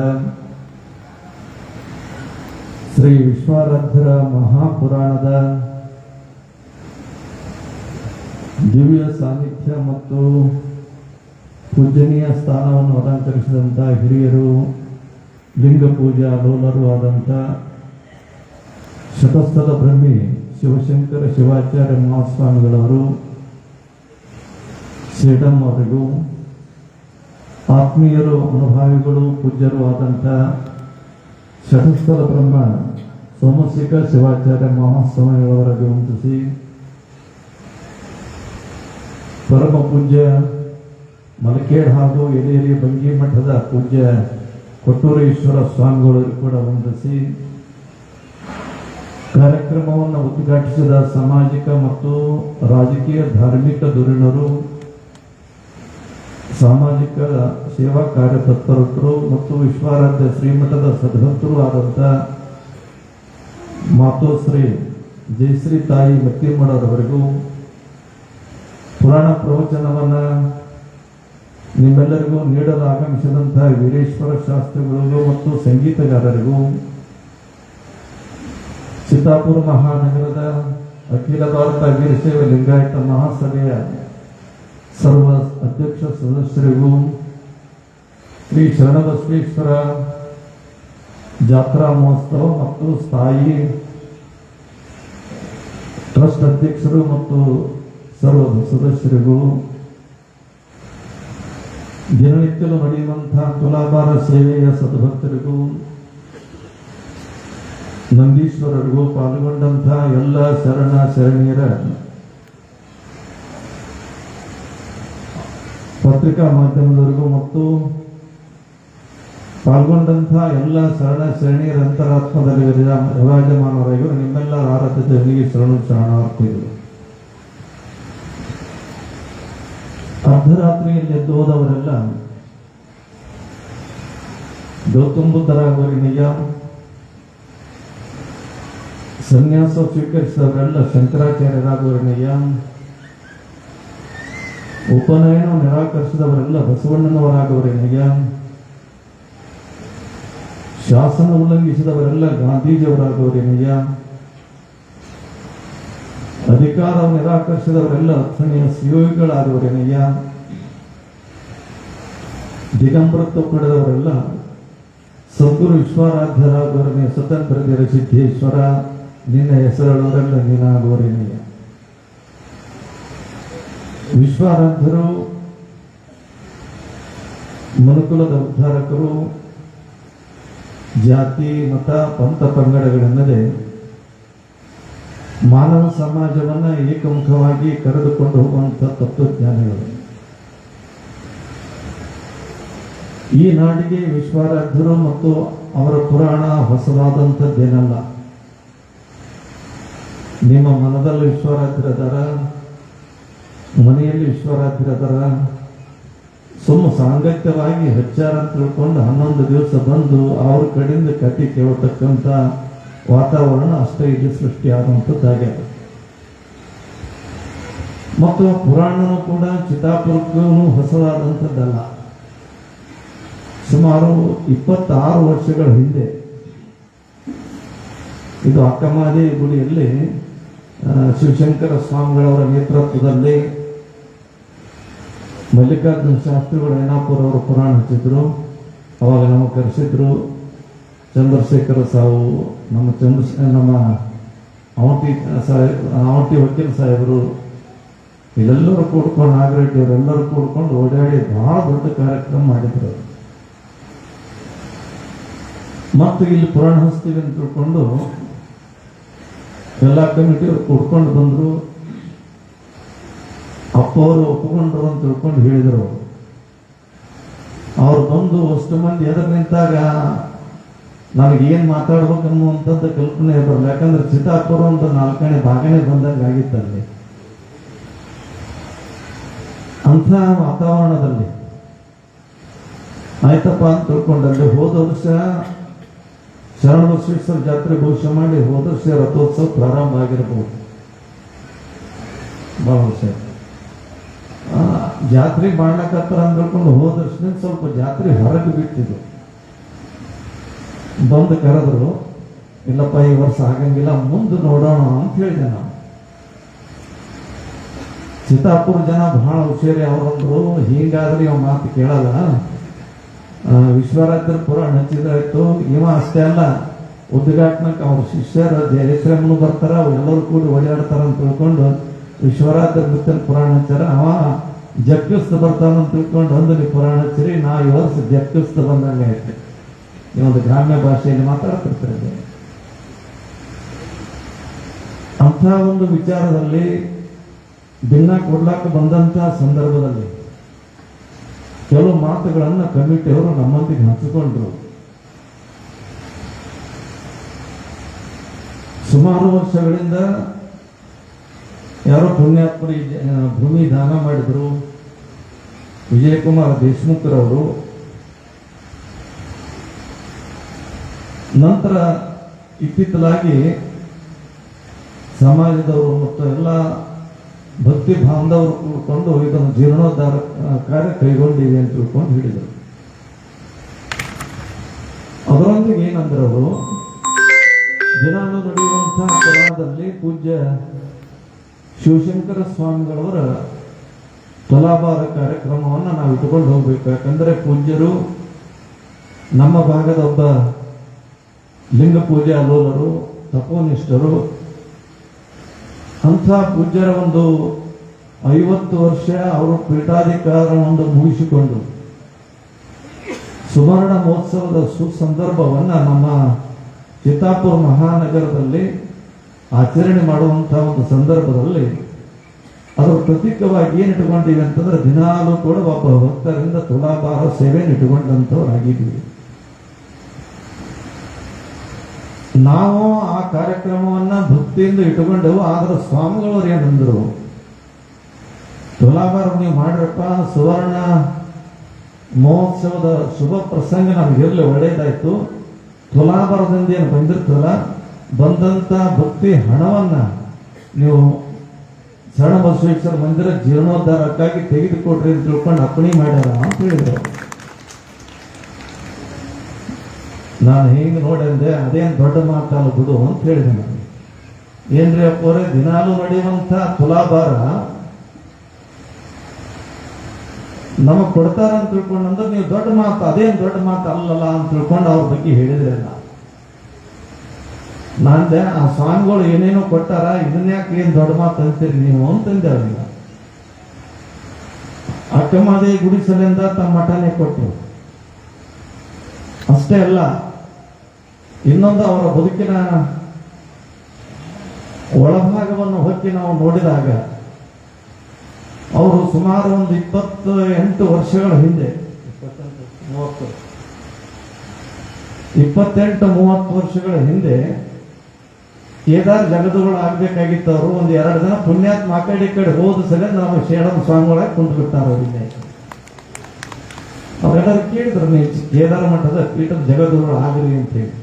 ಶ್ರೀ ವಿಶ್ವಾರಾಧ್ಯರ ಮಹಾಪುರಾಣದ ದಿವ್ಯ ಸಾನ್ನಿಧ್ಯ ಮತ್ತು ಪೂಜನೀಯ ಸ್ಥಾನವನ್ನು ಅಲಂಕರಿಸಿದಂಥ ಹಿರಿಯರು, ಲಿಂಗ ಪೂಜಾ ಲೋಲರು ಆದಂಥ ಶತಸ್ಥಲ ಬ್ರಹ್ಮಿ ಶಿವಶಂಕರ ಶಿವಾಚಾರ್ಯ ಮಹಾಸ್ವಾಮಿಗಳವರು, ಸೇಡಂ ಅವರಿಗೂ, ಆತ್ಮೀಯರು, ಅನುಭಾವಿಗಳು, ಪೂಜ್ಯರು ಆದಂಥ ಶತಸ್ಥಲ ಬ್ರಹ್ಮ ಸೋಮಶೇಖರ ಶಿವಾಚಾರ್ಯ ಮಹಾಸ್ವಾಮಿಗಳವರಿಗೆ ವಂದಿಸಿ, ಪರಮ ಪೂಜ್ಯ ಮಲಕೇಡ್ ಹಾಗೂ ಎಲೇರಿ ಬಂಗಿ ಮಠದ ಪೂಜ್ಯ ಕೊಟ್ಟೂರೇಶ್ವರ ಸ್ವಾಮಿಗಳು ಕೂಡ ವಂದಿಸಿ, ಕಾರ್ಯಕ್ರಮವನ್ನು ಉದ್ಘಾಟಿಸಿದ ಸಾಮಾಜಿಕ ಮತ್ತು ರಾಜಕೀಯ ಧಾರ್ಮಿಕ ಧುರೀಣರು, ಸಾಮಾಜಿಕ ಸೇವಾ ಕಾರ್ಯತತ್ಪರರು ಮತ್ತು ವಿಶ್ವಾರಾಧ್ಯ ಶ್ರೀಮಠದ ಸದ್ಭಕ್ತರು ಆದಂಥ ಮಾತೋಶ್ರೀ ಜಯಶ್ರೀ ತಾಯಿ ಮತ್ತಿಮ್ಮಡವರಿಗೂ, ಪುರಾಣ ಪ್ರವಚನವನ್ನು ನಿಮ್ಮೆಲ್ಲರಿಗೂ ನೀಡಲು ಆಗಮಿಸಿದಂತಹ ವೀರೇಶ್ವರ ಶಾಸ್ತ್ರಿಗಳಿಗೂ ಮತ್ತು ಸಂಗೀತಗಾರರಿಗೂ, ಚಿತ್ತಾಪುರ ಮಹಾನಗರದ ಅಖಿಲ ಭಾರತ ವೀರಶೈವ ಲಿಂಗಾಯತ ಮಹಾಸಭೆಯ ಸರ್ವ ಅಧ್ಯಕ್ಷ ಸದಸ್ಯರಿಗೂ, ಶ್ರೀ ಶರಣಬಸವೇಶ್ವರ ಜಾತ್ರಾ ಮಹೋತ್ಸವ ಮತ್ತು ಸ್ಥಾಯಿ ಟ್ರಸ್ಟ್ ಅಧ್ಯಕ್ಷರು ಮತ್ತು ಸರ್ವ ಸದಸ್ಯರಿಗೂ, ದಿನನಿತ್ಯಲು ನಡೆಯುವಂತಹ ತುಲಾಭಾರ ಸೇವೆಯ ಸದ್ಭಕ್ತರಿಗೂ, ನಂದೀಶ್ವರರಿಗೂ, ಪಾಲ್ಗೊಂಡಂತಹ ಎಲ್ಲ ಶರಣ ಶರಣೀಯರ ಪತ್ರಿಕಾ ಮಾಧ್ಯಮದವರಿಗೂ ಮತ್ತು ಪಾಲ್ಗೊಂಡಂತಹ ಎಲ್ಲ ಶರಣ ಶರಣೀಯರ ಅಂತರಾತ್ಮದಲ್ಲಿ ವಿರಾಜಮಾನವರಿಗೂ ನಿಮ್ಮೆಲ್ಲರ ಆರಾಧ್ಯತೆಯೊಂದಿಗೆ ಶರಣಾರ್ಥಿಗಳು. ಅರ್ಧರಾತ್ರಿಯಲ್ಲಿ ಎದ್ದು ಹೋದವರೆಲ್ಲ ಗೌತಮ ಬುದ್ಧರಾಗುವವರಿಗೆ, ಸನ್ಯಾಸ ಸ್ವೀಕರಿಸಿದವರೆಲ್ಲ ಶಂಕರಾಚಾರ್ಯರಾಗುವವರಿಗೆ, ಉಪನಯನ ನಿರಾಕರಿಸಿದವರೆಲ್ಲ ಬಸವಣ್ಣನವರಾಗುವವರಿಗೆ, ಶಾಸನ ಉಲ್ಲಂಘಿಸಿದವರೆಲ್ಲ ಗಾಂಧೀಜಿಯವರಾಗುವವರಿಗೆ, ಅಧಿಕಾರ ನಿರಾಕರಿಸಿದವರೆಲ್ಲ ಅಥಣೀಯ ಸಿಯೋಗಿಗಳಾದವರೇನಯ್ಯ, ದಿಗಂಬರತ್ವ ಪಡೆದವರೆಲ್ಲ ಸದ್ಗುರು ವಿಶ್ವಾರಾಧ್ಯರಾದವರೇ, ಸ್ವತಂತ್ರ ಧೀರ ಸಿದ್ದೇಶ್ವರ ನಿನ್ನ ಹೆಸರುಳ್ಳವರೆಲ್ಲ ನೀನಾಗುವರೇನಯ್ಯ. ವಿಶ್ವಾರಾಧ್ಯರು ಮನುಕುಲದ ಉದ್ಧಾರಕರು, ಜಾತಿ ಮತ ಪಂಥ ಪಂಗಡಗಳೆನ್ನದೆ ಮಾನವ ಸಮಾಜವನ್ನು ಏಕಮುಖವಾಗಿ ಕರೆದುಕೊಂಡು ಹೋಗುವಂಥ ತತ್ವಜ್ಞಾನಿಗಳು. ಈ ನಾಡಿಗೆ ವಿಶ್ವಾರಾಧ್ಯರು ಮತ್ತು ಅವರ ಪುರಾಣ ಹೊಸದಾದಂಥದ್ದೇನಲ್ಲ. ನಿಮ್ಮ ಮನದಲ್ಲಿ ವಿಶ್ವಾರಾಧ್ಯರದಾರ, ಮನೆಯಲ್ಲಿ ವಿಶ್ವಾರಾಧ್ಯರದಾರ, ಸಾಂಗತ್ಯವಾಗಿ ಹಚ್ಚಾರ ಅಂತ ತಿಳ್ಕೊಂಡು 11 ದಿವಸ ಬಂದು ಅವ್ರ ಕಡೆಯಿಂದ ಕತೆ ಕೇಳತಕ್ಕಂಥ ವಾತಾವರಣ ಅಷ್ಟೇ ಇಲ್ಲಿ ಸೃಷ್ಟಿಯಾದಂಥದ್ದಾಗ್ಯದ. ಮತ್ತು ಪುರಾಣನೂ ಕೂಡ ಚಿತ್ತಾಪುರಕ್ಕೂ ಹೊಸದಾದಂಥದ್ದಲ್ಲ. ಸುಮಾರು 26 ವರ್ಷಗಳ ಹಿಂದೆ ಇದು ಅಕ್ಕಮಹಾದೇವಿ ಗುಡಿಯಲ್ಲಿ ಶಿವಶಂಕರ ಸ್ವಾಮಿಗಳವರ ನೇತೃತ್ವದಲ್ಲಿ ಮಲ್ಲಿಕಾರ್ಜುನ ಶಾಸ್ತ್ರಿಗಳು ಐನಾಪುರ ಅವರು ಪುರಾಣ ಹಚ್ಚಿದ್ರು. ಅವಾಗ ನಮಗೆ ಕರೆಸಿದ್ರು. ಚಂದ್ರಶೇಖರ ಸಾವು, ನಮ್ಮ ಅವಟಿ ವಕೀಲ್ ಸಾಹೇಬರು, ಇಲ್ಲೆಲ್ಲರೂ ಕೂಡ್ಕೊಂಡು, ನಾಗರೆಡ್ಡಿ ಅವರೆಲ್ಲರೂ ಕೂಡ್ಕೊಂಡು ಓಡಾಡಿ ಬಹಳ ದೊಡ್ಡ ಕಾರ್ಯಕ್ರಮ ಮಾಡಿದ್ರು. ಮತ್ತು ಇಲ್ಲಿ ಪುರಾಣ ಹಚ್ತೀವಿ ಅಂತ ತಿಳ್ಕೊಂಡು ಎಲ್ಲ ಕಮಿಟಿಯವರು ಕೂಡ್ಕೊಂಡು ಬಂದರು. ಅಪ್ಪ ಅವರು ಒಪ್ಪಿಕೊಂಡ್ರು ಅಂತ ತಿಳ್ಕೊಂಡು ಹೇಳಿದರು. ಅವ್ರು ಬಂದು ಅಷ್ಟು ಮಂದಿ ಎದುರು ನಿಂತಾಗ ನನಗೇನು ಮಾತಾಡ್ಬೇಕು ಅನ್ನುವಂಥದ್ದು ಕಲ್ಪನೆ ಬರಲ್ಲ. ಯಾಕಂದ್ರೆ ಚಿತ್ತಾಪುರ ಒಂದು 4ನೇ ಭಾಗನೇ ಬಂದಂಗೆ ಆಗಿತ್ತಲ್ಲಿ. ಅಂಥ ವಾತಾವರಣದಲ್ಲಿ ಆಯ್ತಪ್ಪ ಅಂತ ತಿಳ್ಕೊಂಡಲ್ಲಿ ಹೋದ ವರ್ಷ ಶರಣಬಸವೇಶ್ವರ ಜಾತ್ರೆ ಘೋಷಣೆ ಮಾಡಿ ಹೋದ ವರ್ಷ ರಥೋತ್ಸವ ಪ್ರಾರಂಭ ಆಗಿರಬಹುದು. ಬಹಳ ವರ್ಷ ಜಾತ್ರೆ ಮಾಡ್ಲಕತ್ತಾರ ಅಂದ್ಕೊಂಡು ಹೋದರ್ಶನ ಸ್ವಲ್ಪ ಜಾತ್ರೆ ಹೊರಗೆ ಬಿಟ್ಟಿದ್ದು. ಬಂದು ಕರೆದ್ರು, ಇಲ್ಲಪ್ಪ ಈ ವರ್ಷ ಆಗಂಗಿಲ್ಲ, ಮುಂದೆ ನೋಡೋಣ ಅಂತ ಹೇಳಿದೆ ನಾನು. ಚಿತ್ತಾಪುರ ಜನ ಬಹಳ ಹುಷಾರಿ ಅವರಂದ್ರು, ಹೀಗಾದ್ರೆ ಇವ ಮಾತು ಕೇಳಲ್ಲ, ವಿಶ್ವರಾತ್ರ ಪುರಾಣ ಹಚ್ಚಿದಾಯ್ತು. ಇವ ಅಷ್ಟೇ ಅಲ್ಲ, ಉದ್ಘಾಟನಕ್ಕೆ ಅವ್ರ ಶಿಷ್ಯರ ಜಯಶ್ರಮನು ಬರ್ತಾರ, ಎಲ್ಲರೂ ಕೂಡಿ ಓಡಾಡ್ತಾರ ಅಂತ ತಿಳ್ಕೊಂಡು ವಿಶ್ವರಾತ್ರ ನೃತ್ಯ ಪುರಾಣ ಹಚ್ಚಾರ. ಅವ ಜಪ್ಪಿಸ್ತ ಬರ್ತಾನಂತ ತಿಳ್ಕೊಂಡು ಅಂದಲ್ಲಿ ಪುರಾಣ ಹಚ್ಚಿರಿ. ನಾ ಈ ವರ್ಷ ಜಪ್ಪಿಸ್ತ ಬಂದಂಗೆ ಆಯ್ತು. ಈ ಒಂದು ಗ್ರಾಮ್ಯ ಭಾಷೆಯಲ್ಲಿ ಮಾತಾಡ್ತಿರ್ತಾರೆ. ಅಂಥ ಒಂದು ವಿಚಾರದಲ್ಲಿ ಭಿನ್ನ ಕೊಡ್ಲಾಕ ಬಂದಂತ ಸಂದರ್ಭದಲ್ಲಿ ಕೆಲವು ಮಾತುಗಳನ್ನ ಕಮಿಟಿಯವರು ನಮ್ಮೊಂದಿಗೆ ಹಂಚಿಕೊಂಡ್ರು. ಸುಮಾರು ವರ್ಷಗಳಿಂದ ಯಾರೋ ಪುಣ್ಯಾತ್ಮರು ಭೂಮಿ ದಾನ ಮಾಡಿದ್ರು, ವಿಜಯಕುಮಾರ್ ದೇಶಮುಖ್ರವರು. ನಂತರ ಇತ್ತಿತ್ತಲಾಗಿ ಸಮಾಜದವರು ಮತ್ತು ಎಲ್ಲ ಭಕ್ತಿ ಬಾಂಧವರು ಕೂಡಿಕೊಂಡು ಇದನ್ನು ಜೀರ್ಣೋದ್ಧಾರ ಕಾರ್ಯ ಕೈಗೊಂಡಿದೆ ಅಂತ ತಿಳ್ಕೊಂಡು ಹೇಳಿದರು. ಅದರೊಂದಿಗೆ ಏನಂದ್ರೆ ಅವರು ದಿನಾನು ನಡೆಯುವಂತಹ ಪುರಾಣದಲ್ಲಿ ಪೂಜ್ಯ ಶಿವಶಂಕರ ಸ್ವಾಮಿಗಳವರ ತುಲಾಭಾರ ಕಾರ್ಯಕ್ರಮವನ್ನು ನಾವು ಇಟ್ಕೊಂಡು ಹೋಗ್ಬೇಕು. ಯಾಕಂದ್ರೆ ಪೂಜ್ಯರು ನಮ್ಮ ಭಾಗದ ಒಬ್ಬ ಲಿಂಗ ಪೂಜೆ ಅಲೋಲರು, ತಪೋನಿಷ್ಠರು. ಅಂಥ ಪೂಜ್ಯರ ಒಂದು 50 ವರ್ಷ ಅವರು ಪೀಠಾಧಿಕಾರವನ್ನು ಮುಗಿಸಿಕೊಂಡು ಸುವರ್ಣ ಮಹೋತ್ಸವದ ಸುಸಂದರ್ಭವನ್ನ ನಮ್ಮ ಚಿತ್ತಾಪುರ ಮಹಾನಗರದಲ್ಲಿ ಆಚರಣೆ ಮಾಡುವಂತಹ ಒಂದು ಸಂದರ್ಭದಲ್ಲಿ ಅದರ ಪ್ರತೀಕವಾಗಿ ಏನು ಇಟ್ಕೊಂಡಿವಿ ಅಂತಂದ್ರೆ ದಿನಾಲೂ ಕೂಡ ಒಬ್ಬ ಭಕ್ತರಿಂದ ತುಲಾಭಾರ ಸೇವೆಯನ್ನು ಇಟ್ಟುಕೊಂಡಂಥವ್ರಾಗಿದ್ದೀವಿ. ನಾವು ಆ ಕಾರ್ಯಕ್ರಮವನ್ನ ಭಕ್ತಿಯಿಂದ ಇಟ್ಟುಕೊಂಡೆವು. ಆದ್ರೆ ಸ್ವಾಮಿಗಳವ್ರು ಏನಂದ್ರು, ತುಲಾಭಾರ ನೀವು ಮಾಡ್ರಪ್ಪ, ಸುವರ್ಣ ಮಹೋತ್ಸವದ ಶುಭ ಪ್ರಸಂಗ ನಮಗಿರ್ಲಿ, ಒಳ್ಳೇದಾಯ್ತು. ತುಲಾಭಾರದಿಂದ ಏನು ಬಂದಿರ್ತಲ್ಲ, ಬಂದಂತ ಭಕ್ತಿ ಹಣವನ್ನ ನೀವು ಶರಣ ಬಸವೇಶ್ವರ ಮಂದಿರ ಜೀರ್ಣೋದ್ಧಾರಕ್ಕಾಗಿ ತೆಗೆದುಕೊಡ್ರಿ ಅಂತ ತಿಳ್ಕೊಂಡು ಅಪ್ಪಣೆ ಮಾಡ್ಯಾರ ಅಂತ ಹೇಳಿದ್ರು. ನಾನು ಹಿಂಗೆ ನೋಡಿದ್ದೆ, ಅದೇನು ದೊಡ್ಡ ಮಾತಲ್ಲ ಬಿಡು ಅಂತ ಹೇಳಿದೆ ನಾನು. ಏನ್ರಿ ಅಪ್ಪೋರೆ, ದಿನಾಲೂ ನಡೆಯುವಂತ ತುಲಾಭಾರ ನಮಗ್ ಕೊಡ್ತಾರ ಅಂತ ತಿಳ್ಕೊಂಡ್ರೆ ನೀವು ದೊಡ್ಡ ಮಾತು, ಅದೇನು ದೊಡ್ಡ ಮಾತು ಅಲ್ಲಲ್ಲ ಅಂತ ತಿಳ್ಕೊಂಡು ಅವ್ರ ಬಗ್ಗೆ ಹೇಳಿದ್ರಲ್ಲ. ನಾನ್ದೆ ಆ ಸ್ವಾಮಿಗಳು ಏನೇನೋ ಕೊಟ್ಟಾರ, ಇದನ್ಯಾಕೆ ಏನ್ ದೊಡ್ಡ ಮಾತು ಅಂತೀರಿ ನೀವು ಅಂತಂದೆ ಅವ್ರಿಗೆ. ಅಕ್ಕಮಾದೇವಿ ಗುಡಿಸಲಿಂದ ತಮ್ಮ ಮಠನೇ ಕೊಟ್ಟರು. ಅಷ್ಟೇ ಅಲ್ಲ, ಇನ್ನೊಂದು ಅವರ ಬದುಕಿನ ಒಳಭಾಗವನ್ನು ಹೊಕ್ಕಿ ನಾವು ನೋಡಿದಾಗ ಅವರು ಸುಮಾರು ಒಂದು 28 ವರ್ಷಗಳ ಹಿಂದೆ 28-30 ವರ್ಷಗಳ ಹಿಂದೆ ಕೇದಾರ್ ಜಗದುಗಳು ಆಗ್ಬೇಕಾಗಿತ್ತು. ಅವರು ಒಂದು 2 ಜನ ಪುಣ್ಯಾತ್ಮ ಆ ಕಡೆ ಈ ಕಡೆ ಹೋದ ಸಲ ನಾವು ಶೇಣದ ಸ್ವಾಮಿಗಳಾಗಿ ಕುಂತು ಬಿಡ್ತಾರ. ಅವರಿಂದ ಅವರೆಲ್ಲರೂ ಕೇಳಿದ್ರು, ನೀವು ಕೇದಾರ ಮಠದ ಪೀಠದ ಜಗದ್ಗುರು ಆಗ್ರಿ ಅಂತೇಳಿ.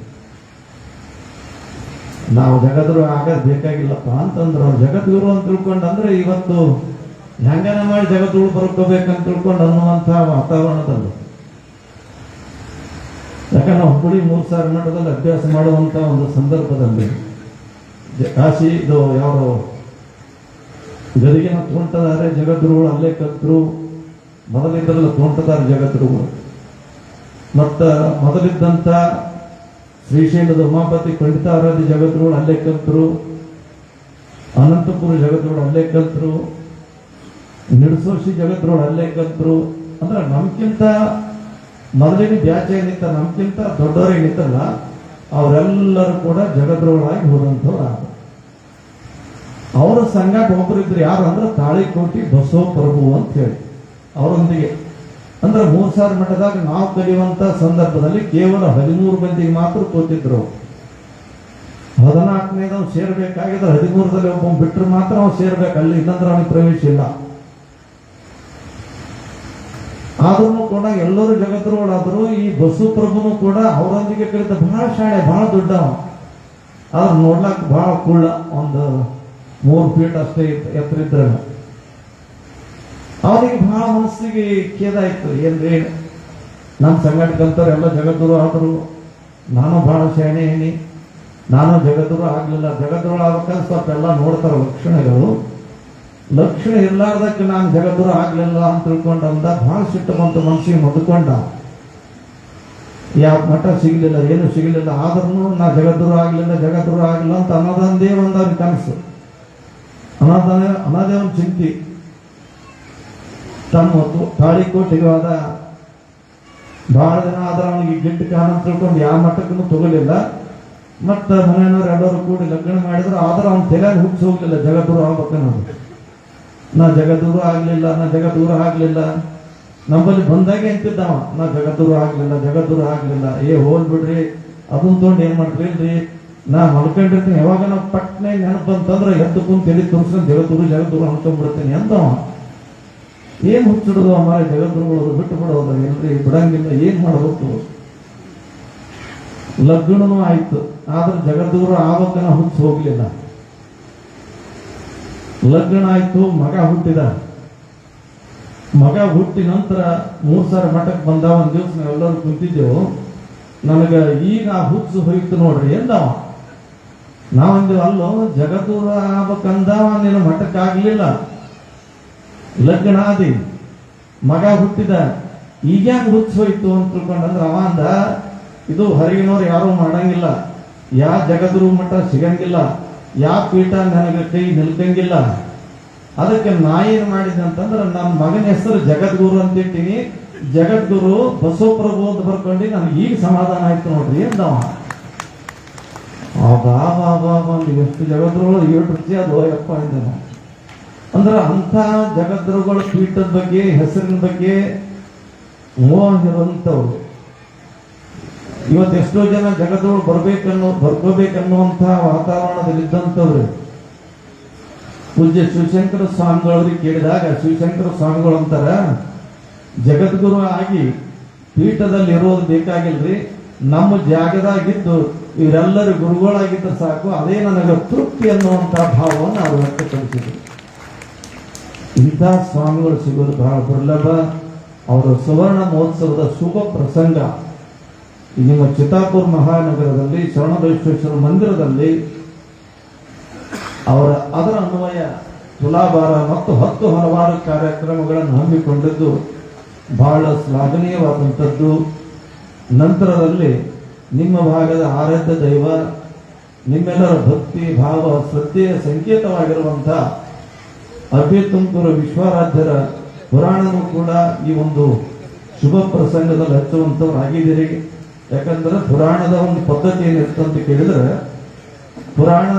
ನಾವು ಜಗದ್ಗುರು ಆಗೋದು ಬೇಕಾಗಿಲ್ಲಪ್ಪ ಅಂತಂದ್ರು. ಅವ್ರು ಜಗದ್ಗುರು ಅಂತ ತಿಳ್ಕೊಂಡಂದ್ರೆ ಇವತ್ತು ಹೆಂಗನ ಮಾಡಿ ಜಗದ್ಗುರು ಬರ್ಕೋಬೇಕಂತ ತಿಳ್ಕೊಂಡು ಅನ್ನುವಂತಹ ವಾತಾವರಣದಲ್ಲಿ, ಯಾಕಂದ್ರೆ ನಾವು ಹುಬ್ಬಳ್ಳಿ 3 ಸಾವಿರ ಮಠದಲ್ಲಿ ಅಭ್ಯಾಸ ಮಾಡುವಂತ ಒಂದು ಸಂದರ್ಭದಲ್ಲಿ ಕಾಶಿ ಇದು ಯಾರು ಗದಿಗೆನ ತೋಂಟದಾರೆ ಜಗದ್ಗುರುಗಳು ಅಲ್ಲೇ ಕಲ್ತರು. ಮೊದಲಿದ್ದರೆಲ್ಲ ತೋಂಟದಾರ ಜಗದ್ಗುರುಗಳು. ಮತ್ತ ಮೊದಲಿದ್ದಂತ ಶ್ರೀಶೈಲದ ಉಮಾಪತಿ ಪಂಡಿತಾರಾಧ್ಯ ಜಗದ್ಗುರುಗಳು ಅಲ್ಲೇ ಕಲ್ತರು. ಅನಂತಪುರ ಜಗದ್ಗುರುಗಳು ಅಲ್ಲೇ ಕಲ್ತರು. ನಿಡಸೋಶಿ ಜಗದ್ಗುರುಗಳು ಅಲ್ಲೇ ಕಲ್ತರು. ಅಂದ್ರೆ ನಮ್ಗಿಂತ ಮೊದಲಿನ ಬ್ಯಾಚ್ ಏನಿತ್ತ, ನಮ್ಗಿಂತ ದೊಡ್ಡವರು ಏನಿತ್ತಲ್ಲ, ಅವರೆಲ್ಲರೂ ಕೂಡ ಜಗದ್ಗುರುಗಳಾಗಿ ಹೋದಂಥವ್ರು. ಅವರ ಸಂಘಕ್ಕೆ ಒಬ್ಬರಿದ್ರು, ಯಾರು ಅಂದ್ರೆ ತಾಳಿಕೋಟಿ ಬಸವ ಪ್ರಭು ಅಂತ ಹೇಳಿ. ಅವರೊಂದಿಗೆ ಅಂದ್ರೆ 3 ಸಾವಿರ ಮಠದಾಗ ನಾವು ಕಲಿಯುವಂತ ಸಂದರ್ಭದಲ್ಲಿ ಕೇವಲ 13 ಮಂದಿಗೆ ಮಾತ್ರ ಕೂತಿದ್ರು. 14ನೇದವ್ ಸೇರ್ಬೇಕಾಗಿದ್ರೆ 13ರಲ್ಲಿ ಒಬ್ಬ ಬಿಟ್ಟರೆ ಮಾತ್ರ ಅವ್ನು ಸೇರ್ಬೇಕು, ಅಲ್ಲಿ ಇಲ್ಲಂದ್ರೆ ಅವನಿಗೆ ಪ್ರವೇಶ ಇಲ್ಲ. ಆದ್ರೂ ಕೂಡ ಎಲ್ಲರೂ ಜಗದ್ಗುರುಗಳಾದ್ರು. ಈ ಬಸವಪ್ರಭುನು ಕೂಡ ಅವರೊಂದಿಗೆ ಕಲಿತ ಬಹಳ ಶಾಣೆ, ಬಹಳ ದೊಡ್ಡವ. ಆದ್ರೆ ನೋಡ್ಲಾಕ ಬಹಳ ಕುಳ್ಳ, ಒಂದು 3 ಫೀಟ್ ಅಷ್ಟೇ ಎತ್ತರ ಇದ್ರೆ. ಅವನಿಗೆ ಬಹಳ ಮನಸ್ಸಿಗೆ ಖೇದ ಆಯ್ತು. ಏನ್ರಿ ನಮ್ಮ ಸಂಘಟಕಂತವ್ರು ಎಲ್ಲ ಜಗದ್ಗುರು ಆದರು, ನಾನು ಬಹಳ ಶಾಣೆ ಏನಿ, ನಾನು ಜಗದ್ಗುರು ಆಗ್ಲಿಲ್ಲ. ಜಗದ್ಗುರು ಆಗ್ಬೇಕಂದ್ರೆ ಸ್ವಲ್ಪ ಎಲ್ಲ ನೋಡ್ತಾರೆ ಲಕ್ಷಣಗಳು, ಲಕ್ಷಣ ಇರ್ಲಾರ್ದಕ್ಕೆ ನಾನು ಜಗದ್ಗುರು ಆಗ್ಲಿಲ್ಲ ಅಂತ ತಿಳ್ಕೊಂಡಂದ ಬಹಳ ಸಿಟ್ಟು ಬಂತು ಮನಸ್ಸಿಗೆ ಮದ್ಕೊಂಡ. ಯಾವ ಮಠ ಸಿಗ್ಲಿಲ್ಲ, ಏನು ಸಿಗ್ಲಿಲ್ಲ, ಆದ್ರೂ ನಾ ಜಗದ್ಗುರು ಆಗ್ಲಿಲ್ಲ ಅಂತ ಅನ್ನೋದಂದೇ ಒಂದು ಅವ್ನ ಕನಸು, ಅನ್ನೋದೇ ಒಂದು ಚಿಂತೆ. ತಮ್ಮ ತಾಳಿಕೋಟಿಗೆ ಹೋದ, ಬಹಳ ದಿನ ಆದ್ರೆ ಅವನಿಗೆ ಗಿಟ್ಟು ಕಾರಣ ತಿಳ್ಕೊಂಡು ಯಾವ ಮಠಕ್ಕೂ ತಗೊಲಿಲ್ಲ. ಮತ್ತ ಮನೆಯವರು ಎಲ್ಲರೂ ಕೂಡಿ ಲಗ್ನ ಮಾಡಿದ್ರು, ಆದ್ರೆ ಅವ್ನ ತಲೆಯಾಗ ಹುಚ್ಚ ಹೋಗ್ಲಿಲ್ಲ ಜಗದ್ಗುರು ಆಗ್ಬೇಕನ್ನೋದು. ನಾ ಜಗದ್ಗುರು ಆಗ್ಲಿಲ್ಲ ನಮ್ಮಲ್ಲಿ ಬಂದಾಗೆ ಅಂತಿದ್ದವ, ನಾ ಜಗದ್ಗುರು ಆಗ್ಲಿಲ್ಲ. ಹೋಲ್ ಬಿಡ್ರಿ, ಅದನ್ನ ತೊಗೊಂಡು ಏನ್ ಮಾಡ್ತೀರಿ, ನಾ ಮಲ್ಕೊಂಡಿರ್ತೀನಿ, ಯಾವಾಗ ನಾವು ಪಟ್ನೆ ನೆನಪು ಅಂತಂದ್ರೆ ಎದ್ದು ಕುಂತ ತಲೆ ತುರ್ಸ್ಕೊಂಡು ಜಗದ್ಗುರು ಅನ್ಕೊಂಡ್ಬಿಡ್ತೀನಿ ಅಂದವ. ಏನ್ ಹುಚ್ಚಿಡೋದು ಅಮ್ಮ, ಜಗದ್ಗುರುಗಳು ಬಿಟ್ಟು ಬಿಡೋದು, ಎಲ್ರಿ ಬಿಡಂಗಿಲ್ಲ, ಏನ್ ಮಾಡ್ಬೇಕು. ಲಗ್ನೂ ಆಯ್ತು, ಆದ್ರೆ ಜಗದ್ಗುರು ಆಗ್ಬೇಕನ್ನ ಹುಚ್ಚು ಹೋಗ್ಲಿಲ್ಲ. ಲಗ್ನ ಆಯ್ತು, ಮಗ ಹುಟ್ಟಿದ. ಮಗ ಹುಟ್ಟಿ ನಂತರ 3 ಸಾರಿ ಮಠಕ್ಕೆ ಬಂದ. ಒಂದ್ ದಿವಸ ನಾವೆಲ್ಲರೂ ಕುಂತಿದ್ದೆವು, ನನಗ ಈಗ ಹುಚ್ಚು ಹೋಯ್ತು ನೋಡ್ರಿ ಎಂದವ. ನಾವಂದೇವು, ಅಲ್ಲೋ ಜಗದ್ಗುರು ಆಗ್ಬೇಕಂದವ, ನೀನು ಮಠಕ್ಕೆ ಆಗ್ಲಿಲ್ಲ, ಲಗ್ನ ಆದಿ, ಮಗ ಹುಟ್ಟಿದ, ಈಗ ಹುಚ್ಚು ಹೋಯ್ತು ಅಂತ ತಿಳ್ಕೊಂಡಂದ್ರ ಅವ ಅಂದ, ಇದು ಹೊರಗಿನವ್ರು ಯಾರು ಮಾಡಂಗಿಲ್ಲ, ಯಾ ಜಗದ್ಗುರು ಮಠ ಸಿಗಂಗಿಲ್ಲ, ಯಾ ಪೀಠ ನನಗೆ ಕೈ ನಿಲ್ಕಂಗಿಲ್ಲ. ಅದಕ್ಕೆ ನಾ ಏನ್ ಮಾಡಿದೆ ಅಂತಂದ್ರೆ ನನ್ನ ಮಗನ ಹೆಸರು ಜಗದ್ಗುರು ಅಂತ ಇಟ್ಟಿನಿ, ಜಗದ್ಗುರು ಬಸವಪ್ರಭು ಅಂತ ಬರ್ಕೊಂಡು ನನಗೆ ಈಗ ಸಮಾಧಾನ ಆಯ್ತು ನೋಡ್ರಿ ಎಂದವ. ಎಷ್ಟು ಜಗದ್ಗುರುಗಳು 7 ರುಚಿ ಅದು ಯಪ್ಪ ಇದ್ದಾನ. ಅಂದ್ರೆ ಅಂಥ ಜಗದ್ಗುರುಗಳ ಪೀಠದ ಬಗ್ಗೆ, ಹೆಸರಿನ ಬಗ್ಗೆ ಮೋಹ ಇರುವಂಥವ್ರು. ಇವತ್ತು ಎಷ್ಟೋ ಜನ ಜಗದ್ಗುರು ಬರ್ಕೋಬೇಕನ್ನುವಂಥ ವಾತಾವರಣದಲ್ಲಿದ್ದಂಥವ್ರು. ಪೂಜ್ಯ ಶಿವಶಂಕರ ಸ್ವಾಮಿಗಳವ್ರಿಗೆ ಕೇಳಿದಾಗ ಶಿವಶಂಕರ ಸ್ವಾಮಿಗಳು ಅಂತಾರ, ಜಗದ್ಗುರು ಆಗಿ ಪೀಠದಲ್ಲಿ ಇರೋದು ಬೇಕಾಗಿಲ್ರಿ, ನಮ್ಮ ಜಾಗದಾಗಿದ್ದು ಇವರೆಲ್ಲರೂ ಗುರುಗಳಾಗಿದ್ದ ಸಾಕು, ಅದೇ ನನಗೆ ತೃಪ್ತಿ ಅನ್ನುವಂಥ ಭಾವವನ್ನು ಅವರು ವ್ಯಕ್ತಪಡಿಸಿದ್ರು. ಇಂಥ ಸ್ವಾಮಿಗಳು ಸಿಗೋದು ಬಹಳ ದುರ್ಲಭ. ಅವರ ಸುವರ್ಣ ಮಹೋತ್ಸವದ ಶುಭ ಪ್ರಸಂಗ ನಿಮ್ಮ ಚಿತ್ತಾಪುರ ಮಹಾನಗರದಲ್ಲಿ ಶರಣಬಸವೇಶ್ವರ ಮಂದಿರದಲ್ಲಿ ಅದರ ಅನ್ವಯ ತುಲಾಭಾರ ಮತ್ತು 10 ಹಲವಾರು ಕಾರ್ಯಕ್ರಮಗಳನ್ನು ಹಮ್ಮಿಕೊಂಡಿದ್ದು ಬಹಳ ಶ್ಲಾಘನೀಯವಾದಂಥದ್ದು. ನಂತರದಲ್ಲಿ ನಿಮ್ಮ ಭಾಗದ ಆರಾಧ್ಯ ದೈವ, ನಿಮ್ಮೆಲ್ಲರ ಭಕ್ತಿ ಭಾವ ಶ್ರದ್ಧೆಯ ಸಂಕೇತವಾಗಿರುವಂಥ ಅಭಿ ತುಮಕೂರು ವಿಶ್ವಾರಾಧ್ಯರ ಪುರಾಣನೂ ಕೂಡ ಈ ಒಂದು ಶುಭ ಪ್ರಸಂಗದಲ್ಲಿ ಹಚ್ಚುವಂಥವ್ರಾಗಿದ್ದೀರಿ. ಯಾಕಂದ್ರೆ ಪುರಾಣದ ಒಂದು ಪದ್ಧತಿ ಏನಿರ್ತಂತ ಕೇಳಿದ್ರೆ, ಪುರಾಣ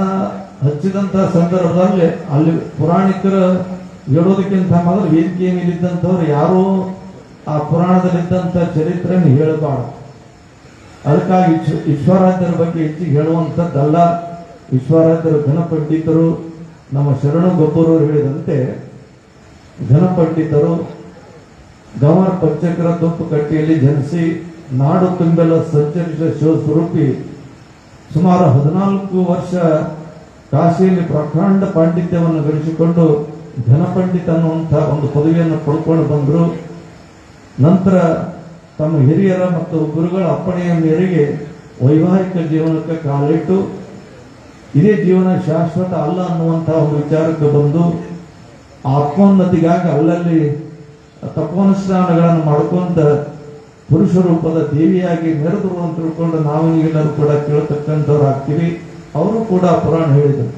ಹಚ್ಚಿದಂತ ಸಂದರ್ಭದಲ್ಲಿ ಅಲ್ಲಿ ಪುರಾಣಿಕರ ಹೇಳೋದಕ್ಕಿಂತ ಮೊದಲು ವೇದಿಕೆಯ ಮೇಲಿದ್ದಂಥವ್ರು ಯಾರು ಆ ಪುರಾಣದಲ್ಲಿದ್ದಂಥ ಚರಿತ್ರೆಯನ್ನು ಹೇಳಬಾರ್ದು. ಅದಕ್ಕಾಗಿ ಈಶ್ವರಾಧ್ಯರ ಬಗ್ಗೆ ಹೆಚ್ಚಿಗೆ ಹೇಳುವಂಥದ್ದಲ್ಲ. ಈಶ್ವರಾಧ್ಯರು ಘನಪಂಡಿತರು, ನಮ್ಮ ಶರಣು ಗೊಬ್ಬರವರು ಹೇಳಿದಂತೆ ಘನಪಂಡಿತರು ಗವರ್ ಪಂಚಕರ ತುಪ್ಪು ಕಟ್ಟಿಯಲ್ಲಿ ಜನಿಸಿ ನಾಡು ತುಂಬೆಲ್ಲ ಸಂಚರಿಸಿದ ಶಿವಸ್ವರೂಪಿ ಸುಮಾರು 14 ವರ್ಷ ಕಾಶಿಯಲ್ಲಿ ಪ್ರಕಾಂಡ ಪಾಂಡಿತ್ಯವನ್ನು ಗಳಿಸಿಕೊಂಡು ಘನಪಂಡಿತ ಅನ್ನುವಂಥ ಒಂದು ಪದವಿಯನ್ನು ಪಡ್ಕೊಂಡು ಬಂದರು. ನಂತರ ತಮ್ಮ ಹಿರಿಯರ ಮತ್ತು ಗುರುಗಳ ಅಪ್ಪಣೆಯ ಮೇರೆಗೆ ವೈವಾಹಿಕ ಜೀವನಕ್ಕೆ ಕಾಲಿಟ್ಟು ಇದೇ ಜೀವನ ಶಾಶ್ವತ ಅಲ್ಲ ಅನ್ನುವಂಥ ಒಂದು ವಿಚಾರಕ್ಕೆ ಬಂದು ಆತ್ಮೋನ್ನತಿಗಾಗಿ ಅಲ್ಲಲ್ಲಿ ತಪೋನುಷ್ಠಾನಗಳನ್ನು ಮಾಡ್ಕೊಂತ ಪುರುಷ ರೂಪದ ದೇವಿಯಾಗಿ ಮೆರೆದರು ಅಂತ ತಿಳ್ಕೊಂಡು ನಾವು ಎಲ್ಲರೂ ಕೂಡ ಕೇಳತಕ್ಕಂಥವ್ರು ಆಗ್ತೀವಿ. ಅವರು ಕೂಡ ಪುರಾಣ ಹೇಳಿದರು.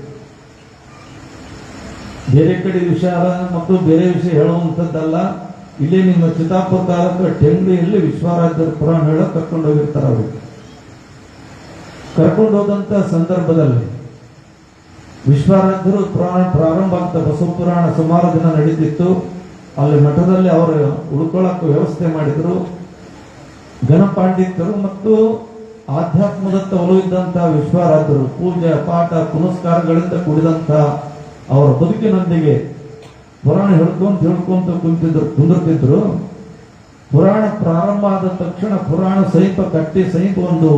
ಬೇರೆ ಕಡೆ ವಿಚಾರ ಮತ್ತು ಬೇರೆ ವಿಷಯ ಹೇಳುವಂಥದ್ದಲ್ಲ. ಇಲ್ಲಿ ನಿಮ್ಮ ಚಿತ್ತಾಪುರ ತಾಲೂಕು ಟೆಂಗಡಿಯಲ್ಲಿ ವಿಶ್ವಾರಾಧ್ಯರ ಪುರಾಣ ಹೇಳಕ್ ಕರ್ಕೊಂಡು ಹೋಗಿರ್ತಾರೆ. ಅವರು ಕರ್ಕೊಂಡು ಹೋದಂತ ಸಂದರ್ಭದಲ್ಲಿ ವಿಶ್ವಾರಾಧ್ಯರು ಪುರಾಣ ಪ್ರಾರಂಭ ಆಗ್ತಾ ಬಸವ ಪುರಾಣ ಸುಮಾರು ದಿನ ನಡೀತಿತ್ತು. ಅಲ್ಲಿ ಮಠದಲ್ಲಿ ಅವರು ಉಳ್ಕೊಳ್ಳೋಕೆ ವ್ಯವಸ್ಥೆ ಮಾಡಿದ್ರು. ಘನಪಾಂಡಿತರು ಮತ್ತು ಆಧ್ಯಾತ್ಮದತ್ತ ಒಲವಿದ್ದಂಥ ವಿಶ್ವಾರಾಧ್ಯರು ಪೂಜೆ ಪಾಠ ಪುನಸ್ಕಾರಗಳಿಂದ ಕೂಡಿದಂಥ ಅವರ ಬದುಕಿನೊಂದಿಗೆ ಪುರಾಣ ಹೇಳ್ಕೊಂತ ಕುಂದಿರ್ತಿದ್ರು. ಪುರಾಣ ಪ್ರಾರಂಭ ಆದ ತಕ್ಷಣ ಪುರಾಣ ಸಮೀಪ ಒಂದು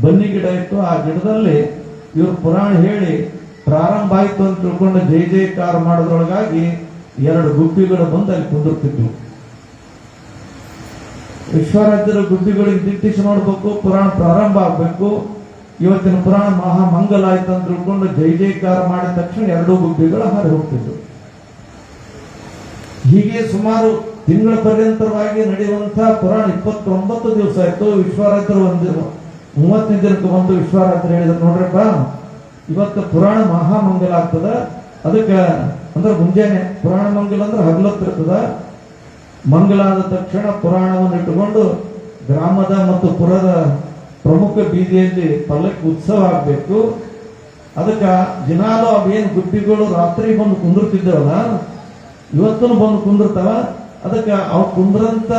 ಬನ್ನಿ ಗಿಡ ಇತ್ತು. ಆ ಗಿಡದಲ್ಲಿ ಇವರು ಪುರಾಣ ಹೇಳಿ ಪ್ರಾರಂಭ ಆಯ್ತು ಅಂತ ತಿಳ್ಕೊಂಡು ಜೈ ಜೈಕಾರ ಮಾಡೋದ್ರೊಳಗಾಗಿ 2 ಗುಬ್ಬಿಗಳು ಬಂದು ಅಲ್ಲಿ ಕುಂದಿರ್ತಿದ್ವು. ವಿಶ್ವರಾಜ್ಯದ ಗುಬ್ಬಿಗಳಿಗೆ ದಿಟ್ಟಿಸಿ ನೋಡ್ಬೇಕು, ಪುರಾಣ ಪ್ರಾರಂಭ ಆಗ್ಬೇಕು. ಇವತ್ತಿನ ಪುರಾಣ ಮಹಾಮಂಗಲ ಆಯ್ತು ಅಂತ ತಿಳ್ಕೊಂಡು ಜೈ ಜೈಕಾರ ಮಾಡಿದ ತಕ್ಷಣ 2 ಗುಬ್ಬಿಗಳು ಹಾರಿ ಹೋಗ್ತಿದ್ವು. ಹೀಗೆ ಸುಮಾರು ತಿಂಗಳ ಪರ್ಯಂತರವಾಗಿ ನಡೆಯುವಂತಹ ಪುರಾಣ 29 ದಿವಸ ಆಯ್ತು. ವಿಶ್ವರಾತ್ರ 30ನೇ ದಿನಕ್ಕೆ ಒಂದು ವಿಶ್ವರಾತ್ರ ಹೇಳಿದ್ರು, ನೋಡ್ರಪ್ಪ ಇವತ್ತು ಪುರಾಣ ಮಹಾಮಂಗಲ ಆಗ್ತದ. ಅದಕ್ಕೆ ಅಂದ್ರೆ ಮುಂಜಾನೆ ಪುರಾಣ ಮಂಗಲ ಅಂದ್ರೆ ಹಗಲತ್ತಿರ್ತದ. ಮಂಗಲ ಆದ ತಕ್ಷಣ ಪುರಾಣವನ್ನು ಇಟ್ಟುಕೊಂಡು ಗ್ರಾಮದ ಮತ್ತು ಪುರದ ಪ್ರಮುಖ ಬೀದಿಯಲ್ಲಿ ಪಲ್ಲಕ್ಕಿ ಉತ್ಸವ ಆಗ್ಬೇಕು. ಅದಕ್ಕೆ ದಿನಾಲು ಅವೇನು ಗುಬ್ಬಿಗಳು ರಾತ್ರಿ ಬಂದು ಕುಂದಿರ್ತಿದ್ದೇವಲ್ಲ, ಇವತ್ತೂ ಬಂದು ಕುಂದಿರ್ತಾವ. ಅದಕ್ಕೆ ಅವು ಕುಂದ್ರಂತ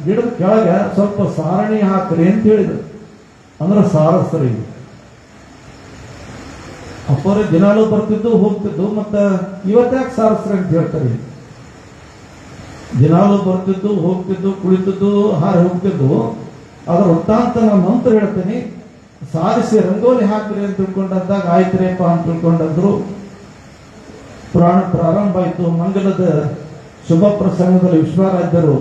ಗಿಡದ ಕೆಳಗೆ ಸ್ವಲ್ಪ ಸಾರಣಿ ಹಾಕ್ರಿ ಅಂತ ಹೇಳಿದ್ರು. ಅಂದ್ರೆ ಸಾರಸ್ರಿ ಅಪ್ಪರೇ ದಿನಾಲೂ ಬರ್ತಿದ್ದು ಹೋಗ್ತಿದ್ದು. ಮತ್ತ ಇವತ್ತ್ಯಾಕೆ ಸಾರಸ್ರಿ ಅಂತ ಹೇಳ್ತಾರೆ? ದಿನಾಲೂ ಬರ್ತಿದ್ದು ಹೋಗ್ತಿದ್ದು, ಕುಳಿತಿದ್ದು, ಹಾರಿ ಹೋಗ್ತಿದ್ದು. ಅದರ ವೃತ್ತಾಂತ ನಾನು ನಂತರ ಹೇಳ್ತೀನಿ. ಸಾರಿಸಿ ರಂಗೋಲಿ ಹಾಕ್ರಿ ಅಂತ ತಿಳ್ಕೊಂಡಂದಾಗ ಆಯ್ತ್ರಿಯಪ್ಪ ಅಂತ ತಿಳ್ಕೊಂಡಂದ್ರು. ಪುರಾಣ ಪ್ರಾರಂಭ ಆಯಿತು. ಮಂಗಲದ ಶುಭ ಪ್ರಸಂಗದಲ್ಲಿ ವಿಶ್ವರಾಜ್ಯರು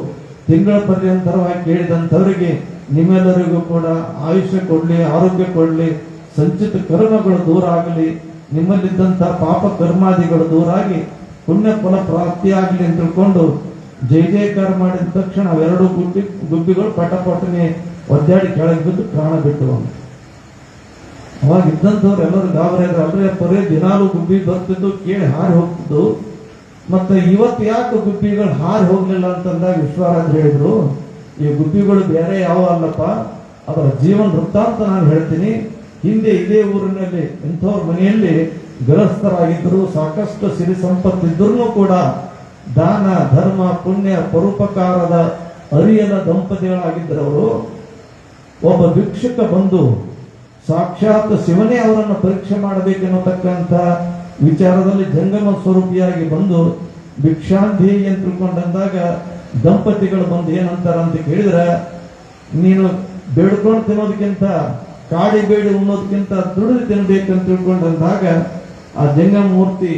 ತಿಂಗಳ ಪರ್ಯಂತರವಾಗಿ ಕೇಳಿದಂಥವರಿಗೆ ನಿಮ್ಮೆಲ್ಲರಿಗೂ ಕೂಡ ಆಯುಷ್ಯ ಕೊಡ್ಲಿ, ಆರೋಗ್ಯ ಕೊಡ್ಲಿ, ಸಂಚಿತ ಕರ್ಮಗಳು ದೂರ ಆಗಲಿ, ನಿಮ್ಮಲ್ಲಿದ್ದಂತಹ ಪಾಪ ಕರ್ಮಾದಿಗಳು ದೂರ ಆಗಿ ಪುಣ್ಯ ಫಲ ಪ್ರಾಪ್ತಿಯಾಗಲಿ ಅಂತ ತಿಳ್ಕೊಂಡು ಜೈ ಜೈಕಾರ ಮಾಡಿದ ತಕ್ಷಣ 2 ಗುಬ್ಬಿಗಳು ಪಟಪಟನೆ ಒದ್ದಾಡಿ ಕೆಳಗೆ ಬಿದ್ದು ಪ್ರಾಣ ಬಿಟ್ಟು. ಅವಾಗ ಇದ್ದಂಥವ್ರು ಎಲ್ಲರೂ ಗಾಬರಿ ಅಲ್ರಿ ಪರೇ ದಿನಾಲು ಗುಬ್ಬಿ ಬರ್ತಿದ್ದು ಕೇಳಿ ಹಾರಿ ಹೋಗ್ತಿದ್ದು. ಮತ್ತೆ ಇವತ್ತು ಯಾಕೆ ಗುಬ್ಬಿಗಳು ಹಾರಿ ಹೋಗ್ಲಿಲ್ಲ ಅಂತಂದಾಗ ವಿಶ್ವರಾಜ್ ಹೇಳಿದ್ರು, ಈ ಗುಬ್ಬಿಗಳು ಬೇರೆ ಯಾವ ಅಲ್ಲಪ್ಪ, ಅದರ ಜೀವನ ವೃತ್ತಾಂತ ನಾನು ಹೇಳ್ತೀನಿ. ಹಿಂದೆ ಇದೇ ಊರಿನಲ್ಲಿ ಇಂಥವ್ರ ಮನೆಯಲ್ಲಿ ಗೃಹಸ್ಥರಾಗಿದ್ದರು, ಸಾಕಷ್ಟು ಸಿರಿ ಸಂಪತ್ತಿದ್ರೂ ಕೂಡ ದಾನ ಧರ್ಮ ಪುಣ್ಯ ಪರೋಪಕಾರದ ಅರಿಯದ ದಂಪತಿಗಳಾಗಿದ್ದರವರು. ಒಬ್ಬ ಭಿಕ್ಷುಕ ಬಂದು ಸಾಕ್ಷಾತ್ ಶಿವನೇ ಅವರನ್ನು ಪರೀಕ್ಷೆ ಮಾಡಬೇಕೆನ್ನತಕ್ಕಂಥ ವಿಚಾರದಲ್ಲಿ ಜಂಗಮ ಸ್ವರೂಪಿಯಾಗಿ ಬಂದು ಭಿಕ್ಷಾಂಧೇಯಿ ಅಂತ ತಿಳ್ಕೊಂಡಂದಾಗ ದಂಪತಿಗಳು ಬಂದು ಏನಂತಾರ ಅಂತ ಕೇಳಿದ್ರೆ, ನೀನು ಬೇಡ್ಕೊಂಡು ತಿನ್ನೋದಕ್ಕಿಂತ ಕಾಡಿ ಬೇಡಿ ಉಣ್ಣೋದಕ್ಕಿಂತ ದುಡಿದು ತಿನ್ಬೇಕಂತ ತಿಳ್ಕೊಂಡಂದಾಗ ಆ ಜಂಗಮ ಮೂರ್ತಿ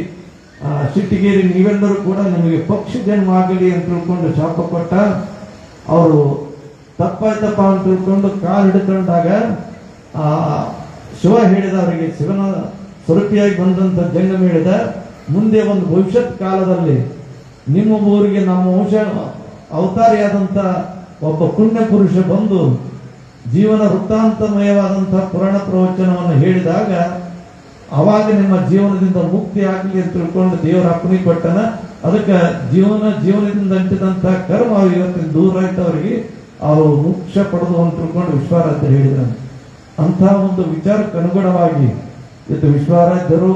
ಸಿಟ್ಟಿಗೇರಿ, ನೀವೆಲ್ಲರೂ ಕೂಡ ನಿಮಗೆ ಪಕ್ಷಿ ಜನ್ಮ ಆಗಲಿ ಅಂತ ತಿಳ್ಕೊಂಡು ಶಾಪ ಕೊಟ್ಟ. ಅವರು ತಪ್ಪಾಯ್ತಪ್ಪ ಅಂತ ತಿಳ್ಕೊಂಡು ಕಾಲು ಹಿಡ್ಕೊಂಡಾಗ ಆ ಶಿವ ಹೇಳಿದ ಅವರಿಗೆ, ಶಿವನ ಸ್ವರೂಪಿಯಾಗಿ ಬಂದಂತ ಜಂಗಮ ಹೇಳಿದ, ಮುಂದೆ ಒಂದು ಭವಿಷ್ಯತ್ ಕಾಲದಲ್ಲಿ ನಿಮ್ಮ ಊರಿಗೆ ನಮ್ಮ ವಂಶ ಅವತಾರಿಯಾದಂಥ ಒಬ್ಬ ಪುಣ್ಯ ಪುರುಷ ಬಂದು ಜೀವನ ವೃತ್ತಾಂತಮಯವಾದಂತಹ ಪುರಾಣ ಪ್ರವಚನವನ್ನು ಹೇಳಿದಾಗ ಅವಾಗ ನಿಮ್ಮ ಜೀವನದಿಂದ ಮುಕ್ತಿ ಆಗಲಿ ಅಂತ ತಿಳ್ಕೊಂಡು ದೇವರ ಅಪ್ಪಣೆ ಕೊಟ್ಟನ. ಅದಕ್ಕೆ ಜೀವನದಿಂದ ಅಂಟಿದಂತ ಕರ್ಮ ಇವತ್ತಿನ ದೂರ ಆಯ್ತು, ಅವರಿಗೆ ಅವರು ಮೋಕ್ಷ ಪಡೆದು ಅಂತ ತಿಳ್ಕೊಂಡು ವಿಶ್ವರಾಜ್ಯರು ಹೇಳಿದ್ರು. ಅಂತಹ ಒಂದು ವಿಚಾರಕ್ಕೆ ಅನುಗುಣವಾಗಿ ಇವತ್ತು ವಿಶ್ವರಾಜ್ಯರು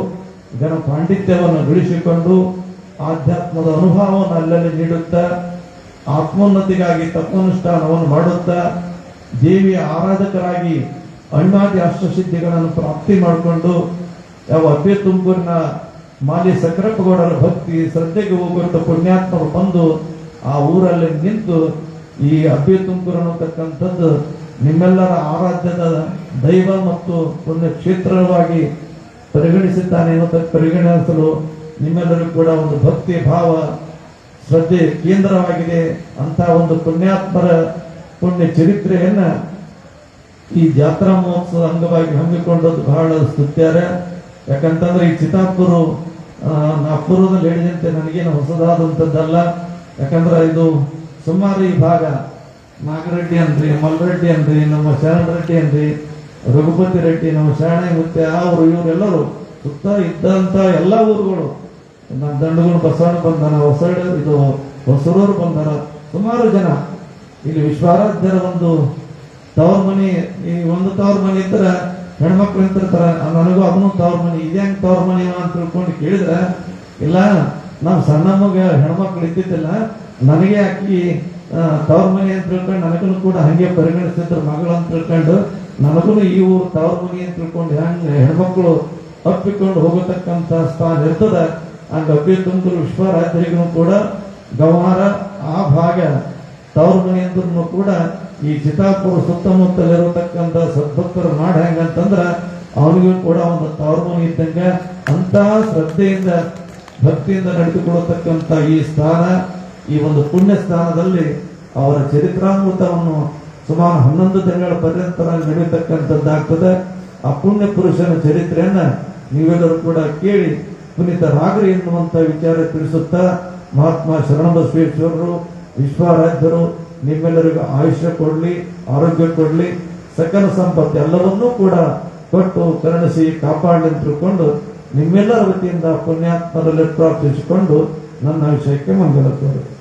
ಜನ ಪಾಂಡಿತ್ಯವನ್ನು ಗಳಿಸಿಕೊಂಡು ಆಧ್ಯಾತ್ಮದ ಅನುಭವವನ್ನು ಅಲ್ಲಲ್ಲಿ ನೀಡುತ್ತಾ ಆತ್ಮೋನ್ನತಿಗಾಗಿ ತತ್ವಾನುಷ್ಠಾನವನ್ನು ಮಾಡುತ್ತಾ ದೇವಿಯ ಆರಾಧಕರಾಗಿ ಅಣ್ಣಾದಿ ಅಷ್ಟಸಿದ್ಧಿಗಳನ್ನು ಪ್ರಾಪ್ತಿ ಮಾಡಿಕೊಂಡು ಯಾವ ಅಬ್ಬೆ ತುಮಕೂರಿನ ಮಾಲಿ ಸಕ್ರಪ್ಪಗೌಡರ ಭಕ್ತಿ ಶ್ರದ್ಧೆಗೆ ಹೋಗುವಂತ ಪುಣ್ಯಾತ್ಮರು ಬಂದು ಆ ಊರಲ್ಲಿ ನಿಂತು ಈ ಅಬ್ಬೆ ತುಮಕೂರು ಅನ್ನತಕ್ಕಂಥದ್ದು ನಿಮ್ಮೆಲ್ಲರ ಆರಾಧ್ಯದ ದೈವ ಮತ್ತು ಪುಣ್ಯ ಕ್ಷೇತ್ರವಾಗಿ ಪರಿಗಣಿಸುತ್ತಾನೆ ಅನ್ನೋದಕ್ಕೆ ಪರಿಗಣಿಸಲು ನಿಮ್ಮೆಲ್ಲರಿಗೂ ಕೂಡ ಒಂದು ಭಕ್ತಿ ಭಾವ ಶ್ರದ್ಧೆ ಕೇಂದ್ರವಾಗಿದೆ. ಅಂತ ಒಂದು ಪುಣ್ಯಾತ್ಮರ ಪುಣ್ಯ ಚರಿತ್ರೆಯನ್ನ ಈ ಜಾತ್ರಾ ಮಹೋತ್ಸವದ ಅಂಗವಾಗಿ ಹಮ್ಮಿಕೊಂಡದ್ದು ಬಹಳ ಸ್ತುತ್ಯಾರ. ಯಾಕಂತಂದ್ರೆ ಈ ಚಿತ್ತಾಪುರ ಅಪೂರ್ವದಲ್ಲಿ ಹೇಳಿದಂತೆ ನನಗೇನು ಹೊಸದಾದಂಥದ್ದಲ್ಲ. ಯಾಕಂದ್ರೆ ಇದು ಸುಮಾರು ಈ ಭಾಗ ನಾಗರೆಡ್ಡಿ ಅನ್ರಿ, ಮಲ್ಲರೆಡ್ಡಿ ಅನ್ರಿ, ನಮ್ಮ ಶರಣ ರೆಡ್ಡಿ ಅನ್ರಿ, ರಘುಪತಿ ರೆಡ್ಡಿ, ನಮ್ಮ ಶರಣೆ ಮುತ್ತೆ ಅವರು ಇವರೆಲ್ಲರೂ ಸುತ್ತ ಇದ್ದಂತ ಎಲ್ಲ ಊರುಗಳು, ನಮ್ಮ ದಂಡಗಳು ಬಸವಣ್ಣ ಬಂದಾನ, ಹೊಸೂರು ಬಂದಾರ, ಸುಮಾರು ಜನ ಇಲ್ಲಿ ವಿಶ್ವರಾಧ್ಯರ ಒಂದು ತವ್ರ ಮನಿ. ಈ ಒಂದು ತವ್ರ ಮನಿ ಇದ್ರೆ ಹೆಣ್ಮಕ್ಳು ನಿಂತಿರ್ತಾರ, ನನಗೂ ಅದನ್ನು ತವ್ರ ಮನಿ, ಇದ್ಯಾಂಗ ತವ್ರ ಮನಿ ಅಂತ ತಿಳ್ಕೊಂಡು ಕೇಳಿದ್ರೆ, ಇಲ್ಲ ನಾವು ಸಣ್ಣಮ್ಮಗೆ ಹೆಣ್ಮಕ್ಳು ಇದ್ದಿದ್ದಿಲ್ಲ, ನನಗೆ ಅಕ್ಕಿ ತವ್ರ ಮನಿ ಅಂತ ತಿಳ್ಕೊಂಡು ನನಗೂ ಕೂಡ ಹಂಗೆ ಪರಿಗಣಿಸ್ತಿದ್ರು ಮಗಳು ಅಂತ ತಿಳ್ಕೊಂಡು, ನನಗೂ ಈ ಊರು ತವ್ರ ಮನಿ ಅಂತ ತಿಳ್ಕೊಂಡು ಹೆಂಗೆ ಹೆಣ್ಮಕ್ಳು ತಪ್ಪಿಕೊಂಡು ಹೋಗತಕ್ಕಂಥ ಸ್ಥಾನ ಇರ್ತದ. ಹಂಗ ಅಬ್ಬೆ ತುಮಕೂರು ವಿಶ್ವರಾಜ್ಯರಿಗೂ ಕೂಡ ಗವಾರ ಆ ಭಾಗ ತವ್ರ ಮನಿ ಅಂದ್ರೂ ಕೂಡ ಈ ಚಿತ್ತಾಪುರ ಸುತ್ತಮುತ್ತಲಿರತಕ್ಕಂಥ ಸದ್ಭಕ್ತರು ಮಾಡಿ ಹೆಂಗಂತಂದ್ರ ಅವನಿಗೂ ಕೂಡ ಒಂದು ತವ್ರ ಮನಿ ಇದ್ದಂಗ. ಅಂತ ಶ್ರದ್ಧೆಯಿಂದ ಭಕ್ತಿಯಿಂದ ನಡೆದುಕೊಳ್ಳತಕ್ಕಂಥ ಈ ಸ್ಥಾನ, ಈ ಒಂದು ಪುಣ್ಯ ಸ್ಥಾನದಲ್ಲಿ ಅವರ ಚರಿತ್ರಾಮೃತವನ್ನು ಸುಮಾರು 11 ದಿನಗಳ ಪರ್ಯಂತ ನಡೆಯತಕ್ಕಂಥದ್ದಾಗ್ತದೆ. ಆ ಪುಣ್ಯ ಪುರುಷನ ಚರಿತ್ರೆಯನ್ನ ನೀವೆಲ್ಲರೂ ಕೂಡ ಕೇಳಿ ಪುನೀತರಾಗ್ರಿ ಎನ್ನುವಂತ ವಿಚಾರ ತಿಳಿಸುತ್ತಾ ಮಹಾತ್ಮ ಶರಣಬಸವೇಶ್ವರರು ವಿಶ್ವರಾಧ್ಯರು ನಿಮ್ಮೆಲ್ಲರಿಗೂ ಆಯುಷ್ಯ ಕೊಡ್ಲಿ, ಆರೋಗ್ಯ ಕೊಡ್ಲಿ, ಸಕಲ ಸಂಪತ್ತು ಎಲ್ಲವನ್ನೂ ಕೂಡ ಕೊಟ್ಟು ಕರುಣಿಸಿ ಕಾಪಾಡಲಿ ಅಂತ ತಿಳ್ಕೊಂಡು ನಿಮ್ಮೆಲ್ಲರ ವತಿಯಿಂದ ಪುಣ್ಯಾತ್ಮರಲ್ಲಿ ಪ್ರಾರ್ಥಿಸಿಕೊಂಡು ನನ್ನ ವಿಷಯಕ್ಕೆ ಮಂಗಲ ಕೋರುತ್ತೇನೆ.